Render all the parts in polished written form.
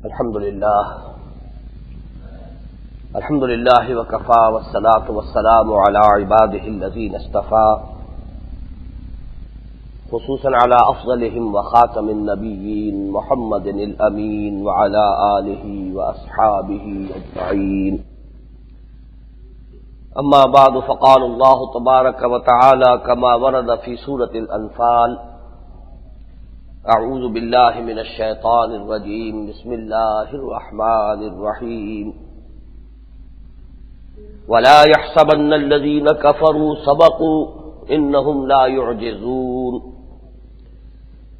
الحمد لله وكفى والصلاة والسلام على عباده الذين اصطفى خصوصا على أفضلهم وخاتم النبيين محمد الأمين وعلى آله وأصحابه أجمعين. أما بعد فقال الله تبارك وتعالى كما ورد في سورة الأنفال: اعوذ باللہ من الشیطان الرجیم بسم اللہ الرحمن الرحیم ولا يحسبن الذين كفروا سبقوا انهم لا يعجزون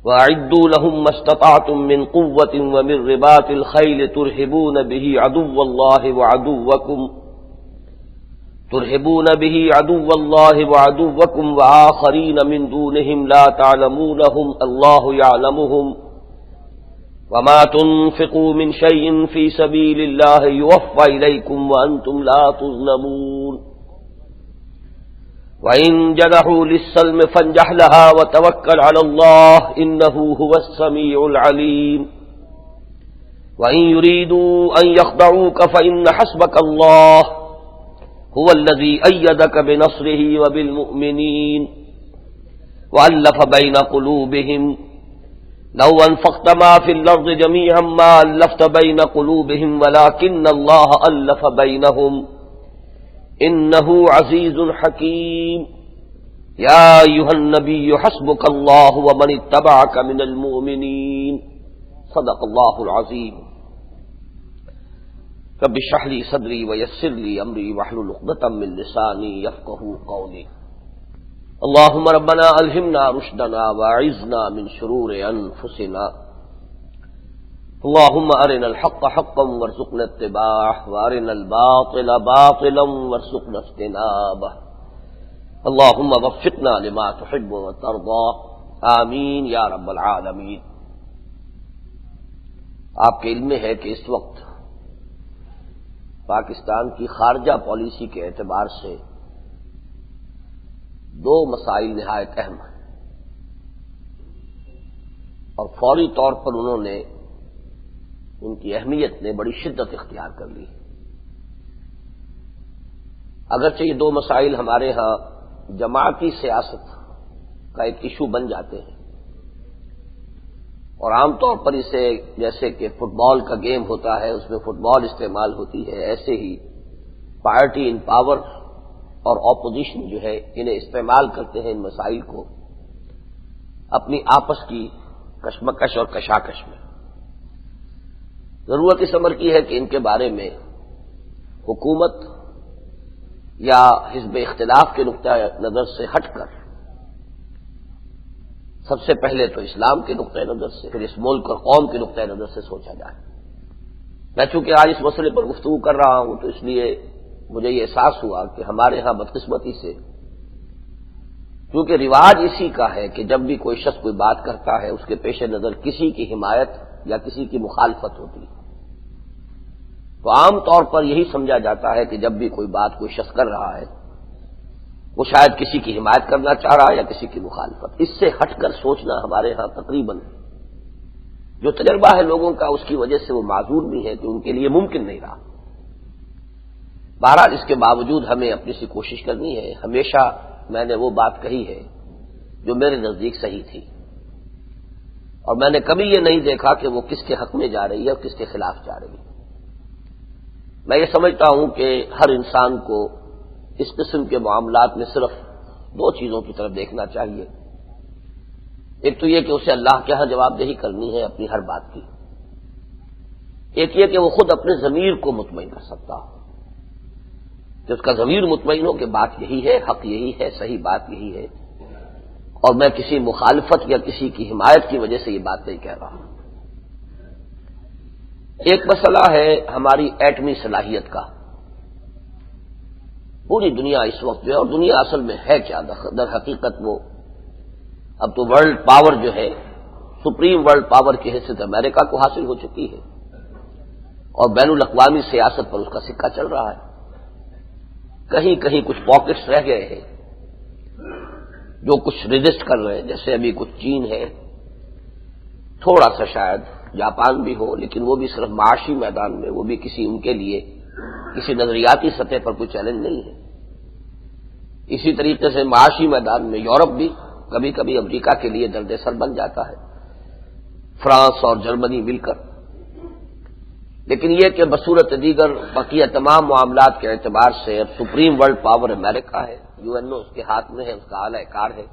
واعدوا لهم ما استطعتم من قوة ومن رباط الخيل ترهبون به عدو الله وعدوكم وآخرين من دونهم لا تعلمونهم الله يعلمهم وما تنفقوا من شيء في سبيل الله يوفى إليكم وأنتم لا تظلمون وإن جنحوا للسلم فانجح لها وتوكل على الله إنه هو السميع العليم وإن يريدوا أن يخدعوك فإن حسبك الله هو الذي أيدك بنصره وبالمؤمنين وألف بين قلوبهم لو أنفقت ما في الأرض جميعا ما ألفت بين قلوبهم ولكن الله ألف بينهم إنه عزيز حكيم. يا أيها النبي حسبك الله ومن اتبعك من المؤمنين. صدق الله العظيم. رب اشرح لي صدري ويسر لي امري واحلل عقدة من لساني يفقهوا قولي. اللهم ربنا الهمنا رشدنا واعذنا من شرور انفسنا. اللهم ارنا الحق حقا وارزقنا اتباعه وارنا الباطل باطلا وارزقنا اجتنابه. اللهم وفقنا لما تحب وترضى. آمین یا رب العالمین. آپ کے علم میں ہے کہ اس وقت پاکستان کی خارجہ پالیسی کے اعتبار سے دو مسائل نہایت اہم ہیں اور فوری طور پر انہوں نے ان کی اہمیت نے بڑی شدت اختیار کر لی. اگرچہ یہ دو مسائل ہمارے ہاں جماعتی سیاست کا ایک ایشو بن جاتے ہیں اور عام طور پر اسے جیسے کہ فٹ بال کا گیم ہوتا ہے اس میں فٹ بال استعمال ہوتی ہے، ایسے ہی پارٹی ان پاور اور اپوزیشن جو ہے انہیں استعمال کرتے ہیں ان مسائل کو اپنی آپس کی کشمکش اور کشاکش میں. ضرورت اس امر کی ہے کہ ان کے بارے میں حکومت یا حزب اختلاف کے نقطہ نظر سے ہٹ کر سب سے پہلے تو اسلام کے نقطۂ نظر سے، پھر اس ملک اور قوم کے نقطۂ نظر سے سوچا جائے. میں چونکہ آج اس مسئلے پر گفتگو کر رہا ہوں تو اس لیے مجھے یہ احساس ہوا کہ ہمارے ہاں بدقسمتی سے کیونکہ رواج اسی کا ہے کہ جب بھی کوئی شخص کوئی بات کرتا ہے اس کے پیش نظر کسی کی حمایت یا کسی کی مخالفت ہوتی ہے، تو عام طور پر یہی سمجھا جاتا ہے کہ جب بھی کوئی بات کوئی شخص کر رہا ہے وہ شاید کسی کی حمایت کرنا چاہ رہا ہے یا کسی کی مخالفت. اس سے ہٹ کر سوچنا ہمارے ہاں تقریباً جو تجربہ ہے لوگوں کا اس کی وجہ سے وہ معذور بھی ہے کہ ان کے لیے ممکن نہیں رہا. بہرحال اس کے باوجود ہمیں اپنی سی کوشش کرنی ہے. ہمیشہ میں نے وہ بات کہی ہے جو میرے نزدیک صحیح تھی اور میں نے کبھی یہ نہیں دیکھا کہ وہ کس کے حق میں جا رہی ہے اور کس کے خلاف جا رہی ہے. میں یہ سمجھتا ہوں کہ ہر انسان کو اس قسم کے معاملات میں صرف دو چیزوں کی طرف دیکھنا چاہیے. ایک تو یہ کہ اسے اللہ کے ہاں جواب دہی کرنی ہے اپنی ہر بات کی. ایک یہ کہ وہ خود اپنے ضمیر کو مطمئن کر سکتا ہو کہ اس کا ضمیر مطمئن ہو کہ بات یہی ہے، حق یہی ہے، صحیح بات یہی ہے اور میں کسی مخالفت یا کسی کی حمایت کی وجہ سے یہ بات نہیں کہہ رہا ہوں. ایک مسئلہ ہے ہماری ایٹمی صلاحیت کا. پوری دنیا اس وقت جو ہے، اور دنیا اصل میں ہے کیا در حقیقت، وہ اب تو ورلڈ پاور جو ہے سپریم ورلڈ پاور کی حیثیت امریکہ کو حاصل ہو چکی ہے اور بین الاقوامی سیاست پر اس کا سکہ چل رہا ہے. کہیں کہیں کچھ پاکٹس رہ گئے ہیں جو کچھ ریزسٹ کر رہے ہیں، جیسے ابھی کچھ چین ہے، تھوڑا سا شاید جاپان بھی ہو، لیکن وہ بھی صرف معاشی میدان میں، وہ بھی کسی ان کے لیے کسی نظریاتی سطح پر کوئی چیلنج نہیں ہے۔ اسی طریقے سے معاشی میدان میں یورپ بھی کبھی کبھی امریکہ کے لیے درد سر بن جاتا ہے، فرانس اور جرمنی مل کر۔ لیکن یہ کہ بصورت دیگر بقیہ تمام معاملات کے اعتبار سے اب سپریم ورلڈ پاور امریکہ ہے، یو این او اس کے ہاتھ میں ہے، اس کا اعلی کار ہے،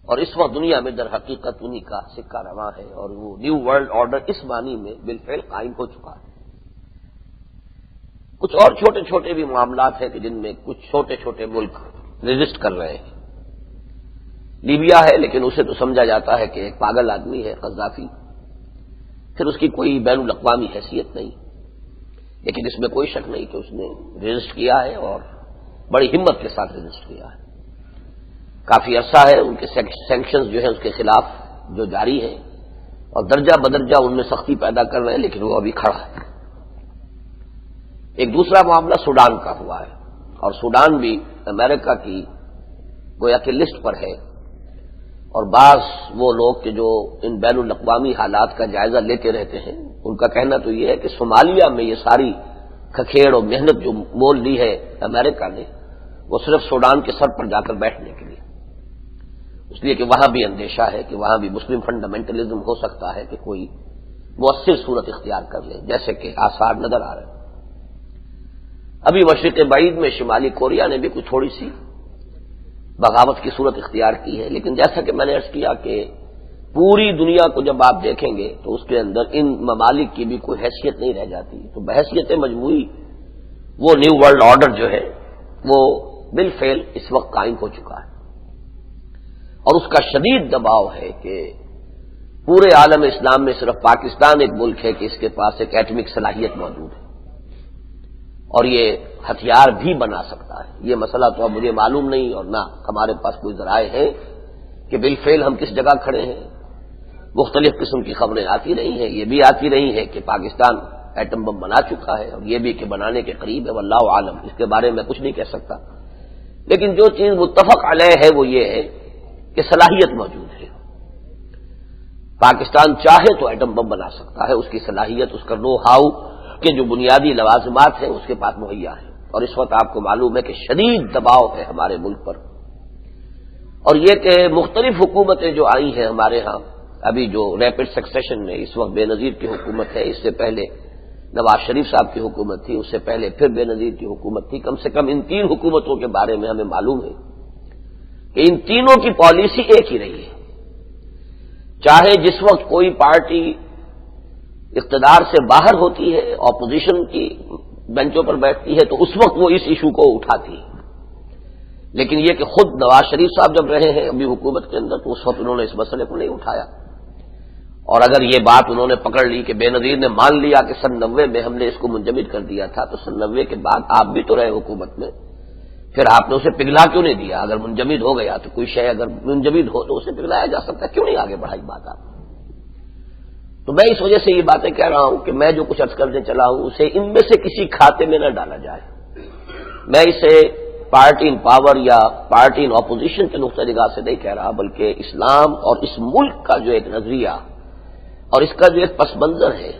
اور اس وقت دنیا میں در حقیقت انہی کا سکہ رواں ہے، اور وہ نیو ورلڈ آرڈر اس معنی میں بالفعل قائم ہو چکا ہے۔ کچھ اور چھوٹے چھوٹے بھی معاملات ہیں کہ جن میں کچھ چھوٹے چھوٹے ملک ریزسٹ کر رہے ہیں۔ لیبیا ہے، لیکن اسے تو سمجھا جاتا ہے کہ ایک پاگل آدمی ہے قذافی، پھر اس کی کوئی بین الاقوامی حیثیت نہیں، لیکن اس میں کوئی شک نہیں کہ اس نے ریزسٹ کیا ہے اور بڑی ہمت کے ساتھ ریزسٹ کیا ہے۔ کافی عرصہ ہے ان کے سینکشنز جو ہیں اس کے خلاف جو جاری ہیں، اور درجہ بدرجہ ان میں سختی پیدا کر رہے ہیں، لیکن وہ ابھی کھڑا ہے۔ ایک دوسرا معاملہ سوڈان کا ہوا ہے، اور سوڈان بھی امریکہ کی گویا کہ لسٹ پر ہے، اور بعض وہ لوگ کہ جو ان بین الاقوامی حالات کا جائزہ لیتے رہتے ہیں، ان کا کہنا تو یہ ہے کہ صومالیہ میں یہ ساری کھکھیڑ اور محنت جو مول لی ہے امریکہ نے، وہ صرف سوڈان کے سر پر جا کر بیٹھنے کے لیے، اس لیے کہ وہاں بھی اندیشہ ہے کہ وہاں بھی مسلم فنڈامنٹلزم ہو سکتا ہے کہ کوئی مؤثر صورت اختیار کر لے، جیسے کہ آثار نظر آ رہے ہیں۔ ابھی مشرق بعید میں شمالی کوریا نے بھی کچھ تھوڑی سی بغاوت کی صورت اختیار کی ہے، لیکن جیسا کہ میں نے عرض کیا کہ پوری دنیا کو جب آپ دیکھیں گے تو اس کے اندر ان ممالک کی بھی کوئی حیثیت نہیں رہ جاتی، تو بحیثیت مجموعی وہ نیو ورلڈ آرڈر جو ہے وہ بالفعل اس وقت قائم ہو چکا ہے، اور اس کا شدید دباؤ ہے کہ پورے عالم اسلام میں صرف پاکستان ایک ملک ہے کہ اس کے پاس ایک ایٹمک صلاحیت موجود ہے، اور یہ ہتھیار بھی بنا سکتا ہے۔ یہ مسئلہ تو اب مجھے معلوم نہیں، اور نہ ہمارے پاس کوئی ذرائع ہے کہ بالفعل ہم کس جگہ کھڑے ہیں۔ مختلف قسم کی خبریں آتی رہی ہیں، یہ بھی آتی رہی ہے کہ پاکستان ایٹم بم بنا چکا ہے، اور یہ بھی کہ بنانے کے قریب ہے، واللہ عالم، اس کے بارے میں کچھ نہیں کہہ سکتا، لیکن جو چیز متفق علیہ ہے وہ یہ ہے کہ صلاحیت موجود ہے۔ پاکستان چاہے تو ایٹم بم بنا سکتا ہے، اس کی صلاحیت، اس کا نو ہاؤ کے جو بنیادی لوازمات ہیں اس کے پاس مہیا ہے، اور اس وقت آپ کو معلوم ہے کہ شدید دباؤ ہے ہمارے ملک پر، اور یہ کہ مختلف حکومتیں جو آئی ہیں ہمارے ہاں، ابھی جو ریپڈ سکسیشن میں اس وقت بے نظیر کی حکومت ہے، اس سے پہلے نواز شریف صاحب کی حکومت تھی، اس سے پہلے پھر بے نظیر کی حکومت تھی، کم سے کم ان تین حکومتوں کے بارے میں ہمیں معلوم ہے کہ ان تینوں کی پالیسی ایک ہی رہی ہے۔ چاہے جس وقت کوئی پارٹی اقتدار سے باہر ہوتی ہے، اپوزیشن کی بینچوں پر بیٹھتی ہے، تو اس وقت وہ اس ایشو کو اٹھاتی ہے، لیکن یہ کہ خود نواز شریف صاحب جب رہے ہیں ابھی حکومت کے اندر، تو اس وقت انہوں نے اس مسئلے کو نہیں اٹھایا، اور اگر یہ بات انہوں نے پکڑ لی کہ بے نظیر نے مان لیا کہ سن 90 میں ہم نے اس کو منجمد کر دیا تھا، تو سن 90 کے بعد آپ بھی تو رہے حکومت میں، پھر آپ نے اسے پگھلا کیوں نہیں دیا؟ اگر منجمد ہو گیا تو کوئی شے اگر منجمد ہو تو اسے پگھلایا جا سکتا ہے، کیوں نہیں آگے بڑھائی بات آپ؟ تو میں اس وجہ سے یہ باتیں کہہ رہا ہوں کہ میں جو کچھ عرض کرنے چلا ہوں اسے ان میں سے کسی کھاتے میں نہ ڈالا جائے، میں اسے پارٹی ان پاور یا پارٹی ان اپوزیشن کے نقطۂ نگاہ سے نہیں کہہ رہا، بلکہ اسلام اور اس ملک کا جو ایک نظریہ اور اس کا جو ایک پس منظر ہے،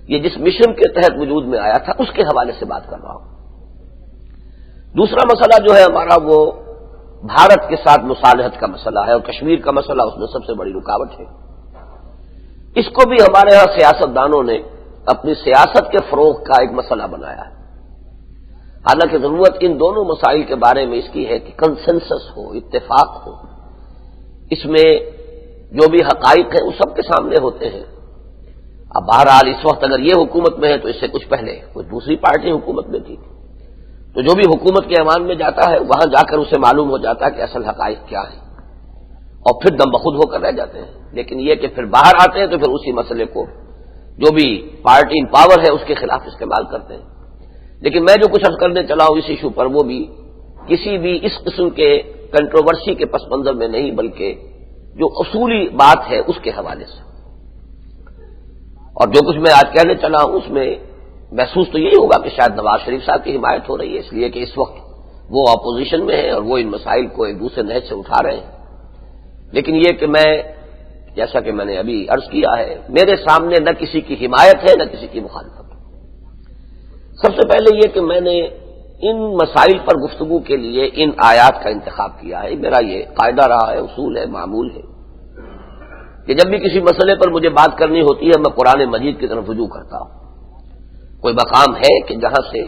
یہ جس مشن کے تحت وجود میں آیا تھا اس کے حوالے سے بات کر رہا ہوں۔ دوسرا مسئلہ جو ہے ہمارا وہ بھارت کے ساتھ مصالحت کا مسئلہ ہے، اور کشمیر کا مسئلہ اس میں سب سے بڑی رکاوٹ ہے۔ اس کو بھی ہمارے ہاں سیاست دانوں نے اپنی سیاست کے فروغ کا ایک مسئلہ بنایا ہے، حالانکہ ضرورت ان دونوں مسائل کے بارے میں اس کی ہے کہ کنسنسس ہو، اتفاق ہو، اس میں جو بھی حقائق ہیں وہ سب کے سامنے ہوتے ہیں۔ اب بہرحال اس وقت اگر یہ حکومت میں ہے تو اس سے کچھ پہلے کوئی دوسری پارٹی حکومت میں تھی، تو جو بھی حکومت کے ایوان میں جاتا ہے وہاں جا کر اسے معلوم ہو جاتا ہے کہ اصل حقائق کیا ہے، اور پھر دم بخود ہو کر رہ جاتے ہیں، لیکن یہ کہ پھر باہر آتے ہیں تو پھر اسی مسئلے کو جو بھی پارٹی ان پاور ہے اس کے خلاف استعمال کرتے ہیں۔ لیکن میں جو کچھ عرض کرنے چلا ہوں اس ایشو پر، وہ بھی کسی بھی اس قسم کے کنٹروورسی کے پس منظر میں نہیں، بلکہ جو اصولی بات ہے اس کے حوالے سے، اور جو کچھ میں آج کہنے چلا ہوں اس میں محسوس تو یہی ہوگا کہ شاید نواز شریف صاحب کی حمایت ہو رہی ہے، اس لیے کہ اس وقت وہ اپوزیشن میں ہے اور وہ ان مسائل کو ایک دوسرے نہج سے اٹھا رہے ہیں، لیکن یہ کہ میں جیسا کہ میں نے ابھی عرض کیا ہے، میرے سامنے نہ کسی کی حمایت ہے نہ کسی کی مخالفت۔ سب سے پہلے یہ کہ میں نے ان مسائل پر گفتگو کے لیے ان آیات کا انتخاب کیا ہے۔ میرا یہ قاعدہ رہا ہے، اصول ہے، معمول ہے کہ جب بھی کسی مسئلے پر مجھے بات کرنی ہوتی ہے میں قرآن مجید کی طرف رجوع کرتا ہوں۔ کوئی مقام ہے کہ جہاں سے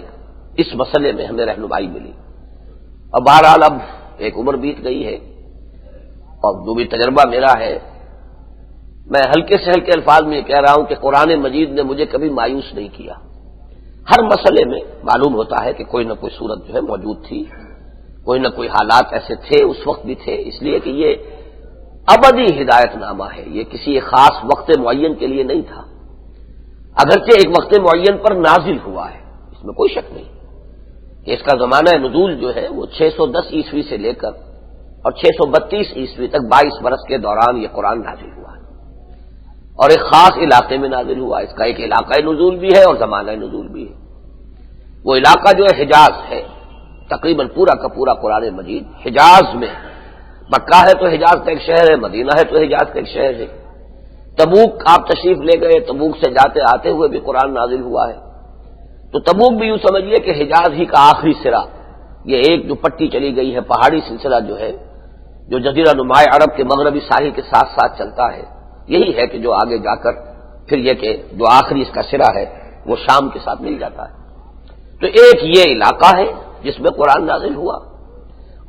اس مسئلے میں ہمیں رہنمائی ملی، اور بہرحال اب ایک عمر بیت گئی ہے اور جو بھی تجربہ میرا ہے، میں ہلکے سے ہلکے الفاظ میں یہ کہہ رہا ہوں کہ قرآن مجید نے مجھے کبھی مایوس نہیں کیا۔ ہر مسئلے میں معلوم ہوتا ہے کہ کوئی نہ کوئی صورت جو ہے موجود تھی، کوئی نہ کوئی حالات ایسے تھے، اس وقت بھی تھے، اس لیے کہ یہ ابدی ہدایت نامہ ہے، یہ کسی ایک خاص وقت معین کے لیے نہیں تھا، اگرچہ ایک وقت معین پر نازل ہوا ہے، اس میں کوئی شک نہیں کہ اس کا زمانہ نزول جو ہے وہ 610 عیسوی سے لے کر اور 632 عیسوی تک 22 برس کے دوران یہ قرآن نازل ہوا ہے، اور ایک خاص علاقے میں نازل ہوا۔ اس کا ایک علاقہ نزول بھی ہے اور زمانہ نزول بھی ہے۔ وہ علاقہ جو ہے حجاز ہے، تقریباً پورا کا پورا قرآن مجید حجاز میں، مکہ ہے تو حجاز کا ایک شہر ہے، مدینہ ہے تو حجاز کا ایک شہر ہے۔ تبوک آپ تشریف لے گئے، تبوک سے جاتے آتے ہوئے بھی قرآن نازل ہوا ہے، تو تبوک بھی یوں سمجھیے کہ حجاز ہی کا آخری سرا، یہ ایک جو پٹی چلی گئی ہے، پہاڑی سلسلہ جو ہے، جو جزیرہ نماء عرب کے مغربی ساحل کے ساتھ ساتھ چلتا ہے، یہی ہے کہ جو آگے جا کر پھر یہ کہ جو آخری اس کا سرا ہے وہ شام کے ساتھ مل جاتا ہے۔ تو ایک یہ علاقہ ہے جس میں قرآن نازل ہوا،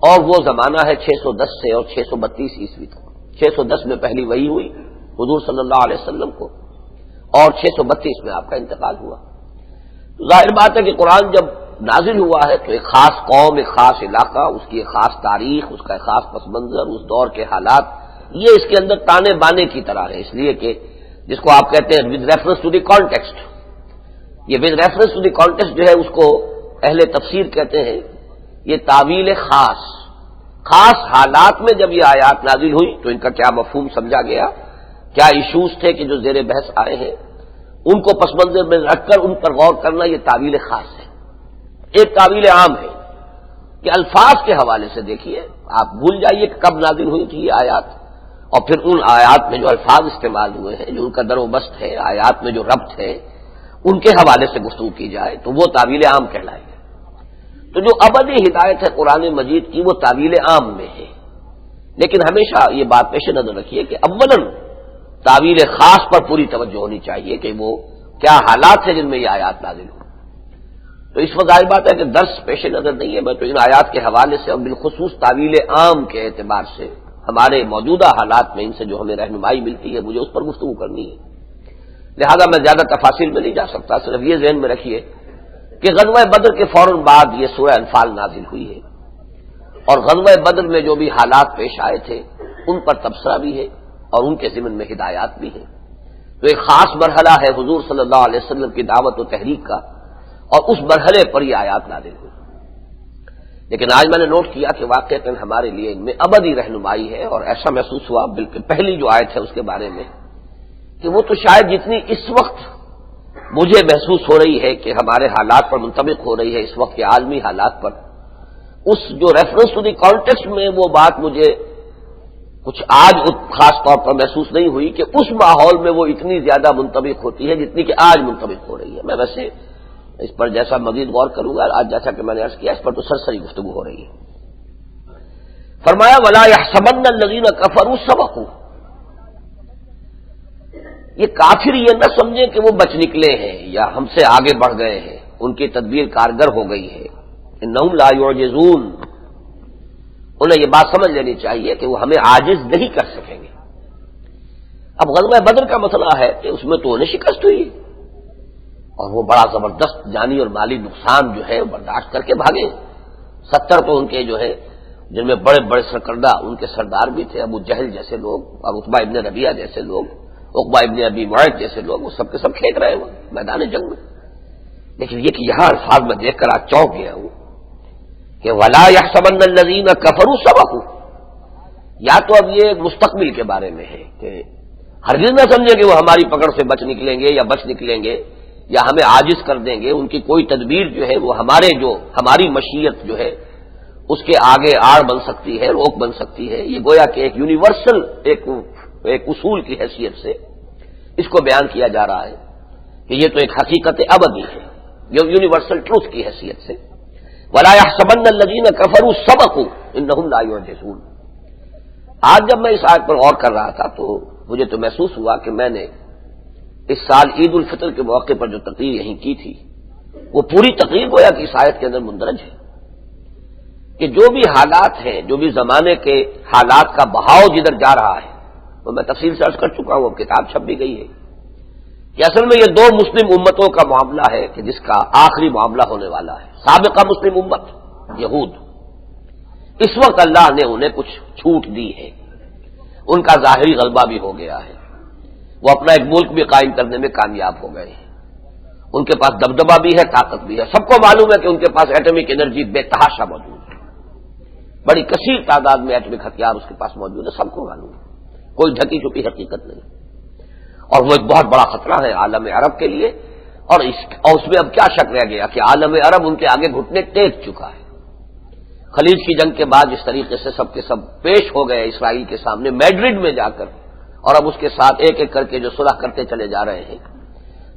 اور وہ زمانہ ہے 610 سے اور 632 عیسوی تک۔ 610 میں پہلی وحی ہوئی حضور صلی اللہ علیہ وسلم کو، اور 632 میں آپ کا انتقال ہوا۔ تو ظاہر بات ہے کہ قرآن جب نازل ہوا ہے تو ایک خاص قوم، ایک خاص علاقہ، اس کی ایک خاص تاریخ، اس کا ایک خاص پس منظر، اس دور کے حالات، یہ اس کے اندر تانے بانے کی طرح ہے، اس لیے کہ جس کو آپ کہتے ہیں with reference to the context, یہ with reference to the context جو ہے اس کو اہل تفسیر کہتے ہیں یہ تعویل خاص۔ خاص حالات میں جب یہ آیات نازل ہوئی تو ان کا کیا مفہوم سمجھا گیا، کیا ایشوز تھے کہ جو زیر بحث آئے ہیں، ان کو پس منظر میں رکھ کر ان پر غور کرنا، یہ تعویل خاص ہے۔ ایک تعویل عام ہے کہ الفاظ کے حوالے سے دیکھیے، آپ بھول جائیے کہ کب نازل ہوئی تھی یہ آیات، اور پھر ان آیات میں جو الفاظ استعمال ہوئے ہیں، جو ان کا در و بست ہے، آیات میں جو ربط ہے، ان کے حوالے سے گفتگو کی جائے تو وہ تعویل عام کہلائے گا۔ تو جو ابدی ہدایت ہے قرآن مجید کی وہ تعویل عام میں ہے، لیکن ہمیشہ یہ بات پیش نظر رکھیے کہ اولاً تعویل خاص پر پوری توجہ ہونی چاہیے کہ وہ کیا حالات ہیں جن میں یہ آیات نازل ہو۔ تو اس وقت ظاہر بات ہے کہ درس پیش نظر نہیں ہے، میں تو ان آیات کے حوالے سے اور بالخصوص تعویل عام کے اعتبار سے ہمارے موجودہ حالات میں ان سے جو ہمیں رہنمائی ملتی ہے مجھے اس پر گفتگو کرنی ہے، لہذا میں زیادہ تفاصیل میں نہیں جا سکتا، صرف یہ ذہن میں رکھیے کہ غزوہ بدر کے فوراً بعد یہ سورہ انفال نازل ہوئی ہے، اور غزوہ بدر میں جو بھی حالات پیش آئے تھے ان پر تبصرہ بھی ہے اور ان کے ضمن میں ہدایات بھی ہیں۔ تو ایک خاص مرحلہ ہے حضور صلی اللہ علیہ وسلم کی دعوت و تحریک کا، اور اس مرحلے پر یہ آیات نازل ہوئی۔ لیکن آج میں نے نوٹ کیا کہ واقعتاً ہمارے لیے ان میں ابدی رہنمائی ہے، اور ایسا محسوس ہوا بالکل پہلی جو آیت ہے اس کے بارے میں کہ وہ تو شاید جتنی اس وقت مجھے محسوس ہو رہی ہے کہ ہمارے حالات پر منطبق ہو رہی ہے، اس وقت کے عالمی حالات پر، اس جو ریفرنس ٹو دی کانٹیکسٹ میں وہ بات مجھے کچھ آج خاص طور پر محسوس نہیں ہوئی کہ اس ماحول میں وہ اتنی زیادہ منطبق ہوتی ہے جتنی کہ آج منطبق ہو رہی ہے۔ میں ویسے اس پر جیسا مزید غور کروں گا، آج جیسا کہ میں نے عرض کیا اس پر تو سرسری گفتگو ہو رہی ہے۔ فرمایا وَلَا يَحْسَبَنَّ الَّذِينَ كَفَرُوا سَبَقُوا، یہ کافر یہ نہ سمجھیں کہ وہ بچ نکلے ہیں یا ہم سے آگے بڑھ گئے ہیں، ان کی تدبیر کارگر ہو گئی ہے۔ اِنَّهُمْ لَا يُعْجِزُونَ، انہیں یہ بات سمجھ لینی چاہیے کہ وہ ہمیں عاجز نہیں کر سکیں گے۔ اب غزوہ بدر کا مسئلہ ہے کہ اس میں تو انہیں شکست ہوئی، اور وہ بڑا زبردست جانی اور مالی نقصان جو ہے برداشت کر کے بھاگے۔ 70 تو ان کے جو ہے جن میں بڑے بڑے سرکردہ ان کے سردار بھی تھے، ابو جہل جیسے لوگ اور عتبہ ابن ربیعہ جیسے لوگ، عقبہ ابن ابی معیط جیسے لوگ، وہ سب کے سب کھینچ رہے وہ میدان جنگ میں۔ لیکن یہ کہ یہاں الفاظ میں دیکھ کر آج چونک گیا ہوں کہ وَلَا يَحْسَبَنَّ الَّذِينَ كَفَرُوا سَبَقُوا، یا تو اب یہ مستقبل کے بارے میں ہے کہ ہرگز نہ سمجھے کہ وہ ہماری پکڑ سے بچ نکلیں گے یا بچ نکلیں گے یا ہمیں عاجز کر دیں گے، ان کی کوئی تدبیر جو ہے وہ ہماری مشیت جو ہے اس کے آگے آڑ بن سکتی ہے، روک بن سکتی ہے۔ یہ گویا کہ ایک یونیورسل ایک ایک اصول کی حیثیت سے اس کو بیان کیا جا رہا ہے کہ یہ تو ایک حقیقت ابدی ہے، یہ یونیورسل ٹروتھ کی حیثیت سے وَلَا يَحْسَبَنَّ الَّذِينَ كَفَرُوا سَبَقُوا إِنَّهُمْ لَا يُعْجِزُونَ۔ آج جب میں اس آیت پر غور کر رہا تھا تو مجھے تو محسوس ہوا کہ میں نے اس سال عید الفطر کے موقع پر جو تقریر یہیں کی تھی وہ پوری تقریر گویا کہ اس آیت کے اندر مندرج ہے کہ جو بھی حالات ہیں، جو بھی زمانے کے حالات کا بہاؤ جدھر جا رہا ہے، وہ میں تفصیل سے عرض کر چکا ہوں، اب کتاب چھپ بھی گئی ہے کہ اصل میں یہ دو مسلم امتوں کا معاملہ ہے کہ جس کا آخری معاملہ ہونے والا ہے۔ سابقہ مسلم امت یہود، اس وقت اللہ نے انہیں کچھ چھوٹ دی ہے، ان کا ظاہری غلبہ بھی ہو گیا ہے، وہ اپنا ایک ملک بھی قائم کرنے میں کامیاب ہو گئے ہیں، ان کے پاس دبدبہ بھی ہے، طاقت بھی ہے، سب کو معلوم ہے کہ ان کے پاس ایٹمک انرجی بے تحاشا موجود ہے، بڑی کثیر تعداد میں ایٹمک ہتھیار اس کے پاس موجود ہے، سب کو معلوم ہے، کوئی ڈھکی چھپی حقیقت نہیں، اور وہ ایک بہت بڑا خطرہ ہے عالم عرب کے لیے، اور اس میں اب کیا شک رہ گیا کہ عالم عرب ان کے آگے گھٹنے ٹیک چکا ہے۔ خلیج کی جنگ کے بعد اس طریقے سے سب کے سب پیش ہو گئے اسرائیل کے سامنے میڈرڈ میں جا کر، اور اب اس کے ساتھ ایک ایک کر کے جو صلح کرتے چلے جا رہے ہیں،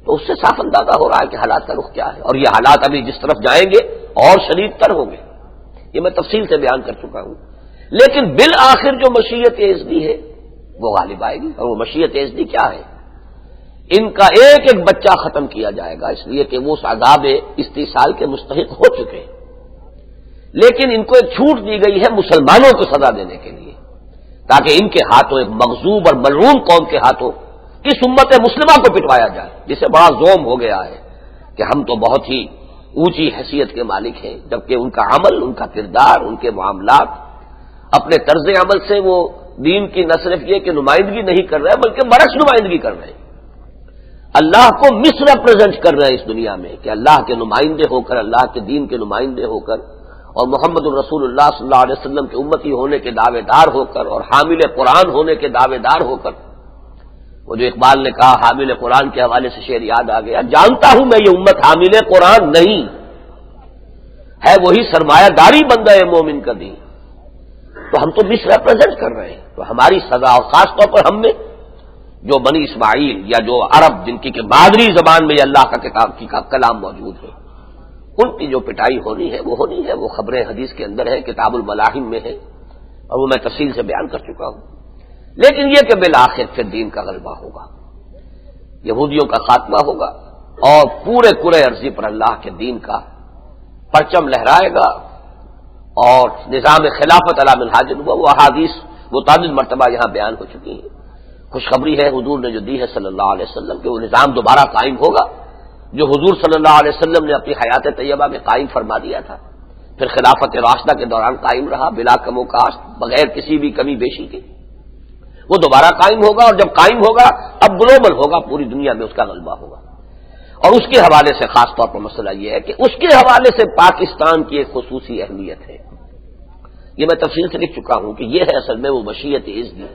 تو اس سے صاف اندازہ ہو رہا ہے کہ حالات کا رخ کیا ہے، اور یہ حالات ابھی جس طرف جائیں گے اور شدید تر ہوں گے، یہ میں تفصیل سے بیان کر چکا ہوں، لیکن بالآخر جو مشیت ازدی ہے وہ غالب آئے گی، اور وہ مشیت ازدی کیا ہے؟ ان کا ایک ایک بچہ ختم کیا جائے گا، اس لیے کہ وہ اس عذاب استیصال کے مستحق ہو چکے ہیں، لیکن ان کو ایک چھوٹ دی گئی ہے مسلمانوں کو سزا دینے کے لیے، تاکہ ان کے ہاتھوں، ایک مغضوب اور ملعون قوم کے ہاتھوں اس امت مسلمہ کو پٹوایا جائے، جسے بڑا زوم ہو گیا ہے کہ ہم تو بہت ہی اونچی حیثیت کے مالک ہیں، جبکہ ان کا عمل، ان کا کردار، ان کے معاملات، اپنے طرز عمل سے وہ دین کی نہ صرف یہ کہ نمائندگی نہیں کر رہے بلکہ برعکس نمائندگی کر رہے ہیں، اللہ کو مس ریپرزینٹ کر رہے ہیں اس دنیا میں، کہ اللہ کے نمائندے ہو کر، اللہ کے دین کے نمائندے ہو کر، اور محمد الرسول اللہ صلی اللہ علیہ وسلم کے امتی ہونے کے دعوے دار ہو کر، اور حامل قرآن ہونے کے دعوے دار ہو کر، وہ جو اقبال نے کہا حامل قرآن کے حوالے سے شعر یاد آ گیا، جانتا ہوں میں یہ امت حامل قرآن نہیں ہے، وہی سرمایہ داری بندہ ہے مومن کا دین، تو ہم تو مس ریپرزینٹ کر رہے ہیں، تو ہماری سزا، اور خاص طور پر ہم میں جو بنی اسماعیل یا جو عرب جن کی کہ مادری زبان میں یہ اللہ کا کتاب کی کلام موجود ہے، ان کی جو پٹائی ہونی ہے وہ خبریں حدیث کے اندر ہے، کتاب الملاحم میں ہے، اور وہ میں تفصیل سے بیان کر چکا ہوں، لیکن یہ کہ بالآخر پھر دین کا غلبہ ہوگا، یہودیوں کا خاتمہ ہوگا، اور پورے کرۂ ارضی پر اللہ کے دین کا پرچم لہرائے گا، اور نظام خلافت علی منہاج ہوا، وہ احادیث متعدد مرتبہ یہاں بیان ہو چکی ہیں، خوشخبری ہے حضور نے جو دی ہے صلی اللہ علیہ وسلم کہ وہ نظام دوبارہ قائم ہوگا جو حضور صلی اللہ علیہ وسلم نے اپنی حیات طیبہ میں قائم فرما دیا تھا، پھر خلافت راشدہ کے دوران قائم رہا بلا کم و کاشت، بغیر کسی بھی کمی بیشی کے، وہ دوبارہ قائم ہوگا، اور جب قائم ہوگا اب گلوبل ہوگا، پوری دنیا میں اس کا غلبہ ہوگا، اور اس کے حوالے سے خاص طور پر مسئلہ یہ ہے کہ اس کے حوالے سے پاکستان کی ایک خصوصی اہمیت ہے، یہ میں تفصیل سے لکھ چکا ہوں کہ یہ ہے اصل میں وہ مشیت ازدی،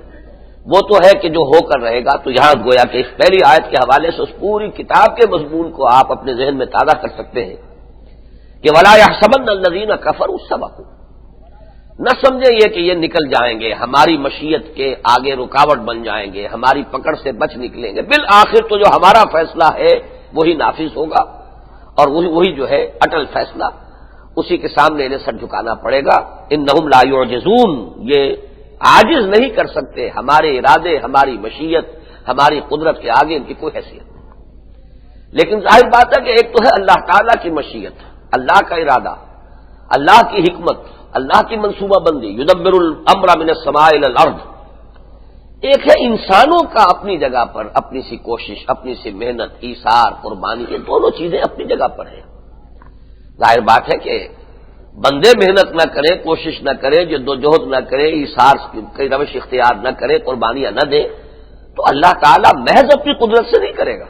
وہ تو ہے کہ جو ہو کر رہے گا، تو یہاں گویا کہ اس پہلی آیت کے حوالے سے اس پوری کتاب کے مضمون کو آپ اپنے ذہن میں تازہ کر سکتے ہیں کہ وَلَا يَحْسَبَنَّ الَّذِينَ كَفَرُوا سَبَقُوا، نہ سمجھے یہ کہ یہ نکل جائیں گے، ہماری مشیت کے آگے رکاوٹ بن جائیں گے، ہماری پکڑ سے بچ نکلیں گے، بالآخر تو جو ہمارا فیصلہ ہے وہی نافذ ہوگا، اور وہی جو ہے اٹل فیصلہ، اسی کے سامنے انہیں سر جھکانا پڑے گا، اِنَّهُمْ لَا يُعْجِزُونَ، یہ عاجز نہیں کر سکتے، ہمارے ارادے، ہماری مشیت، ہماری قدرت کے آگے ان کی کوئی حیثیت نہیں، لیکن ظاہر بات ہے کہ ایک تو ہے اللہ تعالیٰ کی مشیت، اللہ کا ارادہ، اللہ کی حکمت، اللہ کی منصوبہ بندی، یدبر الامر من السماء الى الارض، ایک ہے انسانوں کا اپنی جگہ پر اپنی سی کوشش، اپنی سی محنت، ایثار، قربانی، یہ دونوں چیزیں اپنی جگہ پر ہیں، ظاہر بات ہے کہ بندے محنت نہ کرے، کوشش نہ کرے، جدوجہد نہ کرے، ایثار کی روش اختیار نہ کرے، قربانیاں نہ دے، تو اللہ تعالیٰ محض اپنی قدرت سے نہیں کرے گا،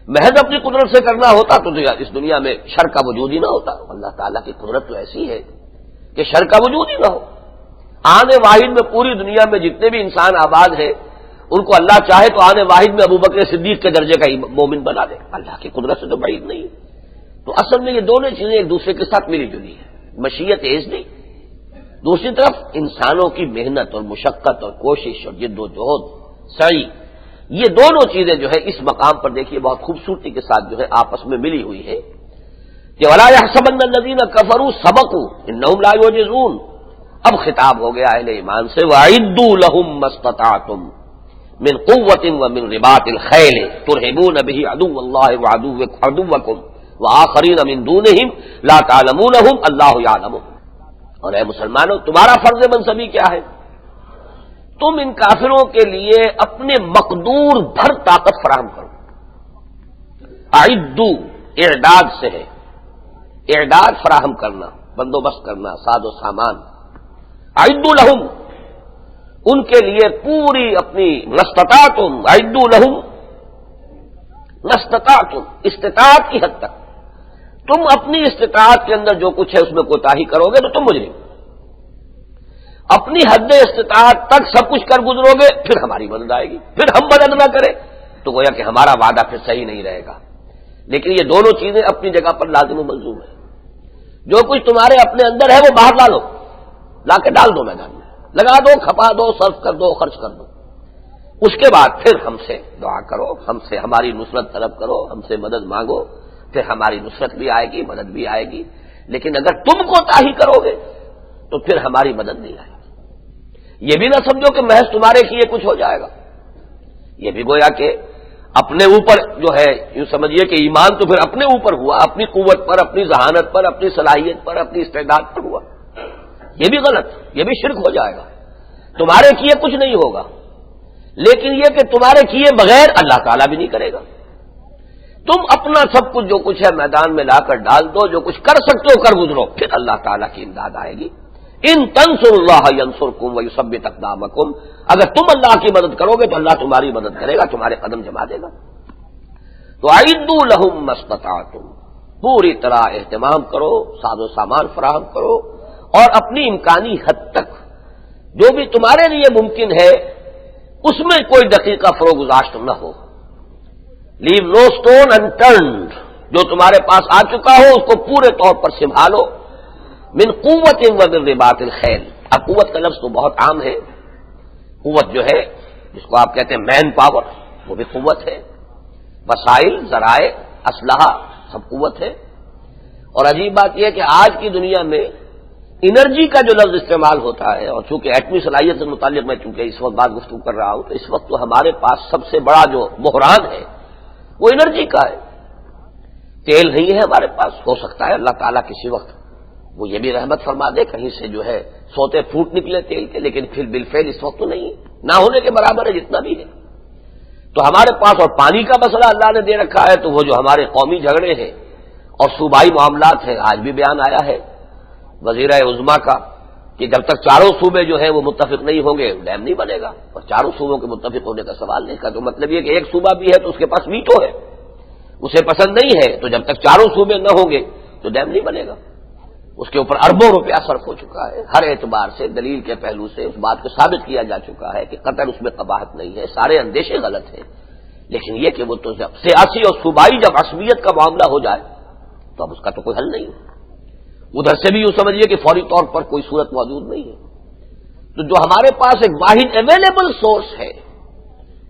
محض اپنی قدرت سے کرنا ہوتا تو اس دنیا میں شر کا وجود ہی نہ ہوتا، اللہ تعالیٰ کی قدرت تو ایسی ہے کہ شر کا وجود ہی نہ ہو، آنے واحد میں پوری دنیا میں جتنے بھی انسان آباد ہیں ان کو اللہ چاہے تو آنے واحد میں ابوبکر صدیق کے درجے کا مومن بنا دے، اللہ کی قدرت سے تو بعید نہیں، تو اصل میں یہ دونوں چیزیں ایک دوسرے کے ساتھ ملی جلی ہیں، مشیت ازدی دوسری طرف انسانوں کی محنت اور مشقت اور کوشش اور جد و جہد سعی، یہ دونوں چیزیں جو ہے اس مقام پر دیکھیے بہت خوبصورتی کے ساتھ جو ہے آپس میں ملی ہوئی ہے کہ وَلَا يَحْسَبَنَّ الَّذِينَ كَفَرُوا سَبَقُوا إِنَّهُمْ لَا يُعْجِزُونَ۔ اب خطاب ہو گیا اہل ایمان سے وَأَعِدُّوا لَهُم مَّا اسْتَطَعْتُم مِّن قُوَّةٍ وَمِن رِّبَاطِ الْخَيْلِ تُرْهِبُونَ بِهِ عَدُوَّ اللَّهِ وَعَدُوَّكُمْ وَآخَرِينَ مِن دُونِهِمْ لَا تَعْلَمُونَهُمْ اللَّهُ يَعْلَمُهُمْ۔ اور اے مسلمانوں، تمہارا فرض منصبی کیا ہے؟ تم ان کافروں کے لیے اپنے مقدور بھر طاقت فراہم کرو۔ اعدو اعداد سے ہے، اعداد فراہم کرنا، بندوبست کرنا، ساز و سامان۔ اعدو لہم، ان کے لیے پوری اپنی مستطاعتم، اعدو لہم مستطاعتم، استطاعت کی حد تک تم اپنی استطاعت کے اندر جو کچھ ہے اس میں کوتاہی کرو گے تو تم مجرم، اپنی حد استطاعت تک سب کچھ کر گزرو گے پھر ہماری مدد آئے گی، پھر ہم مدد نہ کریں تو گویا کہ ہمارا وعدہ پھر صحیح نہیں رہے گا۔ لیکن یہ دونوں چیزیں اپنی جگہ پر لازم و ملزوم ہیں۔ جو کچھ تمہارے اپنے اندر ہے وہ باہر لا لو، لا کے ڈال دو میدان میں، لگا دو، کھپا دو، صرف کر دو، خرچ کر دو۔ اس کے بعد پھر ہم سے دعا کرو، ہم سے ہماری نصرت طلب کرو، ہم سے مدد مانگو، پھر ہماری نصرت بھی آئے گی، مدد بھی آئے گی۔ لیکن اگر تم کوتاہی کرو گے تو پھر ہماری مدد نہیں آئے گی۔ یہ بھی نہ سمجھو کہ محض تمہارے کیے کچھ ہو جائے گا، یہ بھی گویا کہ اپنے اوپر جو ہے، یوں سمجھیے کہ ایمان تو پھر اپنے اوپر ہوا، اپنی قوت پر، اپنی ذہانت پر، اپنی صلاحیت پر، اپنی استعداد پر ہوا، یہ بھی غلط، یہ بھی شرک ہو جائے گا۔ تمہارے کیے کچھ نہیں ہوگا، لیکن یہ کہ تمہارے کیے بغیر اللہ تعالیٰ بھی نہیں کرے گا۔ تم اپنا سب کچھ جو کچھ ہے میدان میں لا کر ڈال دو، جو کچھ کر سکتے ہو کر گزرو، پھر اللہ تعالیٰ کی امداد آئے گی۔ ان تنصروا اللہ ینصرکم ویثبت اقدامکم، اگر تم اللہ کی مدد کرو گے تو اللہ تمہاری مدد کرے گا، تمہارے قدم جما دے گا۔ تو اعدوا لہم ما استطعتم، پوری طرح اہتمام کرو، ساز و سامان فراہم کرو، اور اپنی امکانی حد تک جو بھی تمہارے لیے ممکن ہے اس میں کوئی دقیقہ فروگزاشت نہ ہو۔ لیو نو اسٹون انٹرنڈ، جو تمہارے پاس آ چکا ہو اس کو پورے طور پر سنبھالو۔ من قوت ومن رباط الخیل، اب قوت کا لفظ تو بہت عام ہے، قوت جو ہے جس کو آپ کہتے ہیں مین پاور، وہ بھی قوت ہے، وسائل، ذرائع، اسلحہ، سب قوت ہے۔ اور عجیب بات یہ ہے کہ آج کی دنیا میں انرجی کا جو لفظ استعمال ہوتا ہے، اور چونکہ ایٹمی صلاحیت سے متعلق میں چونکہ اس وقت بات گفتگو کر رہا ہوں، تو اس وقت تو ہمارے پاس سب سے بڑا جو بحران ہے وہ انرجی کا ہے۔ تیل نہیں ہے ہمارے پاس، ہو سکتا ہے اللہ تعالیٰ کسی وقت وہ یہ بھی رحمت فرما دے، کہیں سے جو ہے سوتے پھوٹ نکلے تیل کے، لیکن پھر بالفعل اس وقت تو نہیں ہے، نہ ہونے کے برابر ہے جتنا بھی ہے۔ تو ہمارے پاس اور پانی کا مسئلہ اللہ نے دے رکھا ہے، تو وہ جو ہمارے قومی جھگڑے ہیں اور صوبائی معاملات ہیں، آج بھی بیان آیا ہے وزیرہ عظمیٰ کا کہ جب تک چاروں صوبے جو ہیں وہ متفق نہیں ہوں گے ڈیم نہیں بنے گا، اور چاروں صوبوں کے متفق ہونے کا سوال نہیں کا، تو مطلب یہ کہ ایک صوبہ بھی ہے تو اس کے پاس ویٹو ہے، اسے پسند نہیں ہے، تو جب تک چاروں صوبے نہ ہوں گے تو ڈیم نہیں بنے گا۔ اس کے اوپر اربوں روپیہ صرف ہو چکا ہے، ہر اعتبار سے دلیل کے پہلو سے اس بات کو ثابت کیا جا چکا ہے کہ قطر اس میں قباحت نہیں ہے، سارے اندیشے غلط ہیں، لیکن یہ کہ وہ تو جب سیاسی اور صوبائی جب عصبیت کا معاملہ ہو جائے تو اب اس کا تو کوئی حل نہیں ہے۔ ادھر سے بھی یوں سمجھیے کہ فوری طور پر کوئی صورت موجود نہیں ہے، تو جو ہمارے پاس ایک واحد اویلیبل سورس ہے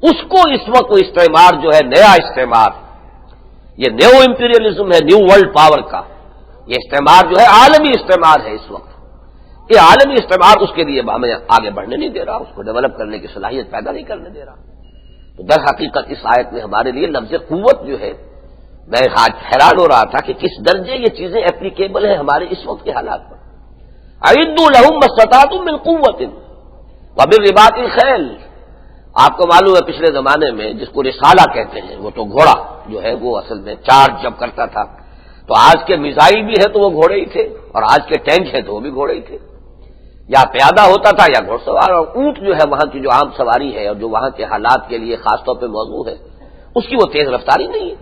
اس کو اس وقت وہ استعمار جو ہے، نیا استعمار، یہ نیو امپیریلزم ہے، نیو ورلڈ پاور کا یہ استعمار جو ہے عالمی استعمار ہے اس وقت، یہ عالمی استعمار اس کے لیے ہمیں آگے بڑھنے نہیں دے رہا، اس کو ڈیولپ کرنے کی صلاحیت پیدا نہیں کرنے دے رہا۔ تو در حقیقت اس آیت میں ہمارے لیے لفظ قوت جو ہے، میں حیران ہو رہا تھا کہ کس درجے یہ چیزیں اپلیکیبل ہیں ہمارے اس وقت کے حالات پر۔ اعدوا لہم ما استطعتم من قوت ومن رباط الخیل، آپ کو معلوم ہے پچھلے زمانے میں جس کو رسالہ کہتے ہیں، وہ تو گھوڑا جو ہے وہ اصل میں چارج جب کرتا تھا، تو آج کے میزائل بھی ہے تو وہ گھوڑے ہی تھے، اور آج کے ٹینک ہے تو وہ بھی گھوڑے ہی تھے، یا پیادہ ہوتا تھا یا گھوڑ سوار، اور اونٹ جو ہے وہاں کی جو عام سواری ہے اور جو وہاں کے حالات کے لیے خاص طور پہ موضوع ہے، اس کی وہ تیز رفتاری نہیں ہے،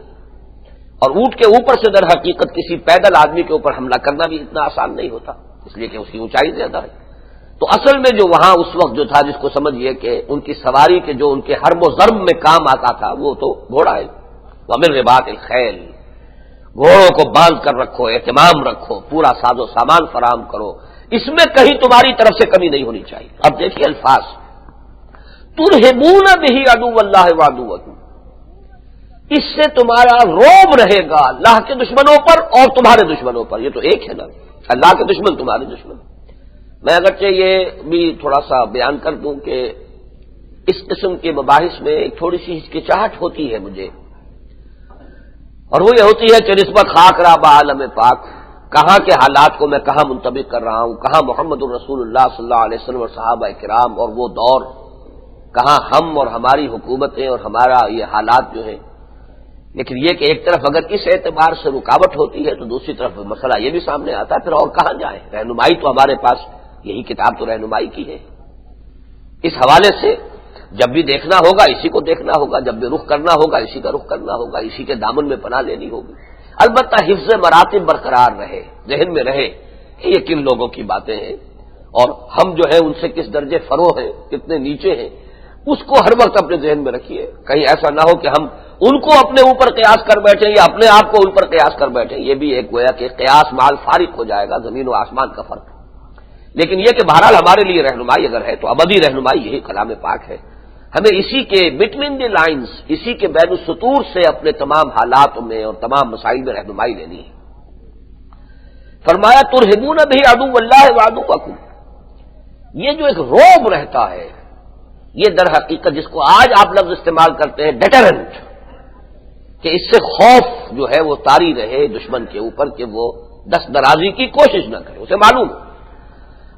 اور اونٹ کے اوپر سے در حقیقت کسی پیدل آدمی کے اوپر حملہ کرنا بھی اتنا آسان نہیں ہوتا، اس لیے کہ اس کی اونچائی زیادہ ہے۔ تو اصل میں جو وہاں اس وقت جو تھا، جس کو سمجھیے کہ ان کی سواری کے جو ان کے حرب و ضرب میں کام آتا تھا، وہ تو گھوڑا ہے۔ ومن رباط الخیل، گھوڑوں کو باندھ کر رکھو، اہتمام رکھو، پورا ساز و سامان فراہم کرو، اس میں کہیں تمہاری طرف سے کمی نہیں ہونی چاہیے. اب دیکھیے الفاظ، ترہبون بہ عدو اللہ وعدوکم، اس سے تمہارا روب رہے گا اللہ کے دشمنوں پر اور تمہارے دشمنوں پر. یہ تو ایک ہے نا، اللہ کے دشمن تمہارے دشمن. میں اگرچہ یہ بھی تھوڑا سا بیان کر دوں کہ اس قسم کے مباحث میں ایک تھوڑی سی ہچکچاہٹ ہوتی ہے مجھے، اور وہ یہ ہوتی ہے کہ نسبت خاک را با عالم پاک، کہاں کے حالات کو میں کہاں منطبق کر رہا ہوں، کہاں محمد الرسول اللہ صلی اللہ علیہ وسلم اور صحابہ کرام اور وہ دور، کہاں ہم اور ہماری حکومتیں اور ہمارا یہ حالات جو ہیں. لیکن یہ کہ ایک طرف اگر اس اعتبار سے رکاوٹ ہوتی ہے تو دوسری طرف مسئلہ یہ بھی سامنے آتا ہے پھر اور کہاں جائیں. رہنمائی تو ہمارے پاس یہی کتاب تو رہنمائی کی ہے. اس حوالے سے جب بھی دیکھنا ہوگا اسی کو دیکھنا ہوگا، جب بھی رخ کرنا ہوگا اسی کا رخ کرنا ہوگا، اسی کے دامن میں پناہ لینی ہوگی. البتہ حفظ مراتب برقرار رہے، ذہن میں رہے کہ یہ کن لوگوں کی باتیں ہیں اور ہم جو ہے ان سے کس درجے فرو ہیں، کتنے نیچے ہیں، اس کو ہر وقت اپنے ذہن میں رکھیے. کہیں ایسا نہ ہو کہ ہم ان کو اپنے اوپر قیاس کر بیٹھیں یا اپنے آپ کو ان پر قیاس کر بیٹھیں. یہ بھی ایک گویا کہ قیاس مال فارق ہو جائے گا، زمین و آسمان کا فرق. لیکن یہ کہ بہرحال ہمارے لیے رہنمائی اگر ہے تو ابدی رہنمائی یہی کلام پاک ہے. ہمیں اسی کے بٹوین دی لائنز، اسی کے بین السطور سے اپنے تمام حالات میں اور تمام مسائل میں رہنمائی لینی ہے. فرمایا ترہبون بہ عدو اللہ وعدوکم، یہ جو ایک روب رہتا ہے یہ در حقیقت جس کو آج آپ لفظ استعمال کرتے ہیں ڈیٹرنٹ، کہ اس سے خوف جو ہے وہ طاری رہے دشمن کے اوپر کہ وہ دست درازی کی کوشش نہ کرے. اسے معلوم ہو،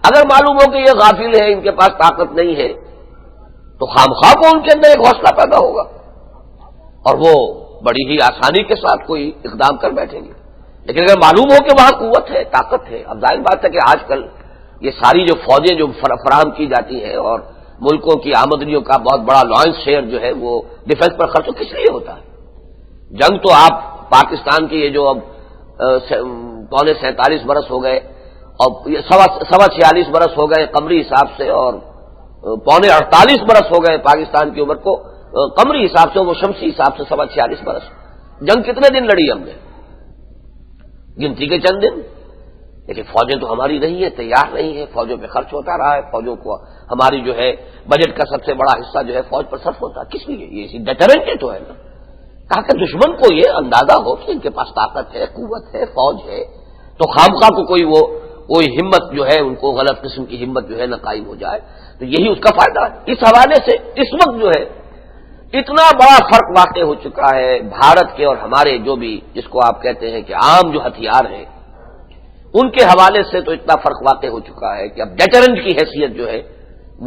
اگر معلوم ہو کہ یہ غافل ہے، ان کے پاس طاقت نہیں ہے، تو خامخواہ کو ان کے اندر ایک حوصلہ پیدا ہوگا اور وہ بڑی ہی آسانی کے ساتھ کوئی اقدام کر بیٹھیں گے. لیکن اگر معلوم ہو کہ وہاں قوت ہے، طاقت ہے، اب ظاہر بات ہے کہ آج کل یہ ساری جو فوجیں جو فراہم کی جاتی ہیں اور ملکوں کی آمدنیوں کا بہت بڑا لائنس شیئر جو ہے وہ ڈیفنس پر خرچ کس لیے ہوتا ہے. جنگ تو آپ پاکستان کی یہ جو اب 47 برس ہو گئے اور 46 برس ہو گئے قمری حساب سے اور 48 برس ہو گئے پاکستان کی عمر کو قمری حساب سے، وہ شمسی حساب سے 46 برس. جنگ کتنے دن لڑی ہم نے؟ گنتی کے چند دن. لیکن فوجیں تو ہماری نہیں ہیں، تیار نہیں ہیں، فوجوں پہ خرچ ہوتا رہا ہے، فوجوں کو ہماری جو ہے بجٹ کا سب سے بڑا حصہ جو ہے فوج پر صرف ہوتا ہے. کس لیے؟ یہ اسی ڈیٹرنٹ تو ہے نا، تاکہ دشمن کو یہ اندازہ ہو کہ ان کے پاس طاقت ہے، قوت ہے، فوج ہے، تو خامخواہ کو کوئی ہمت جو ہے ان کو غلط قسم کی ہمت جو ہے نہ قائم ہو جائے. تو یہی اس کا فائدہ ہے. اس حوالے سے اس وقت جو ہے اتنا بڑا فرق واقع ہو چکا ہے بھارت کے اور ہمارے جو بھی جس کو آپ کہتے ہیں کہ عام جو ہتھیار ہیں ان کے حوالے سے تو اتنا فرق واقع ہو چکا ہے کہ اب ڈیٹرنٹ کی حیثیت جو ہے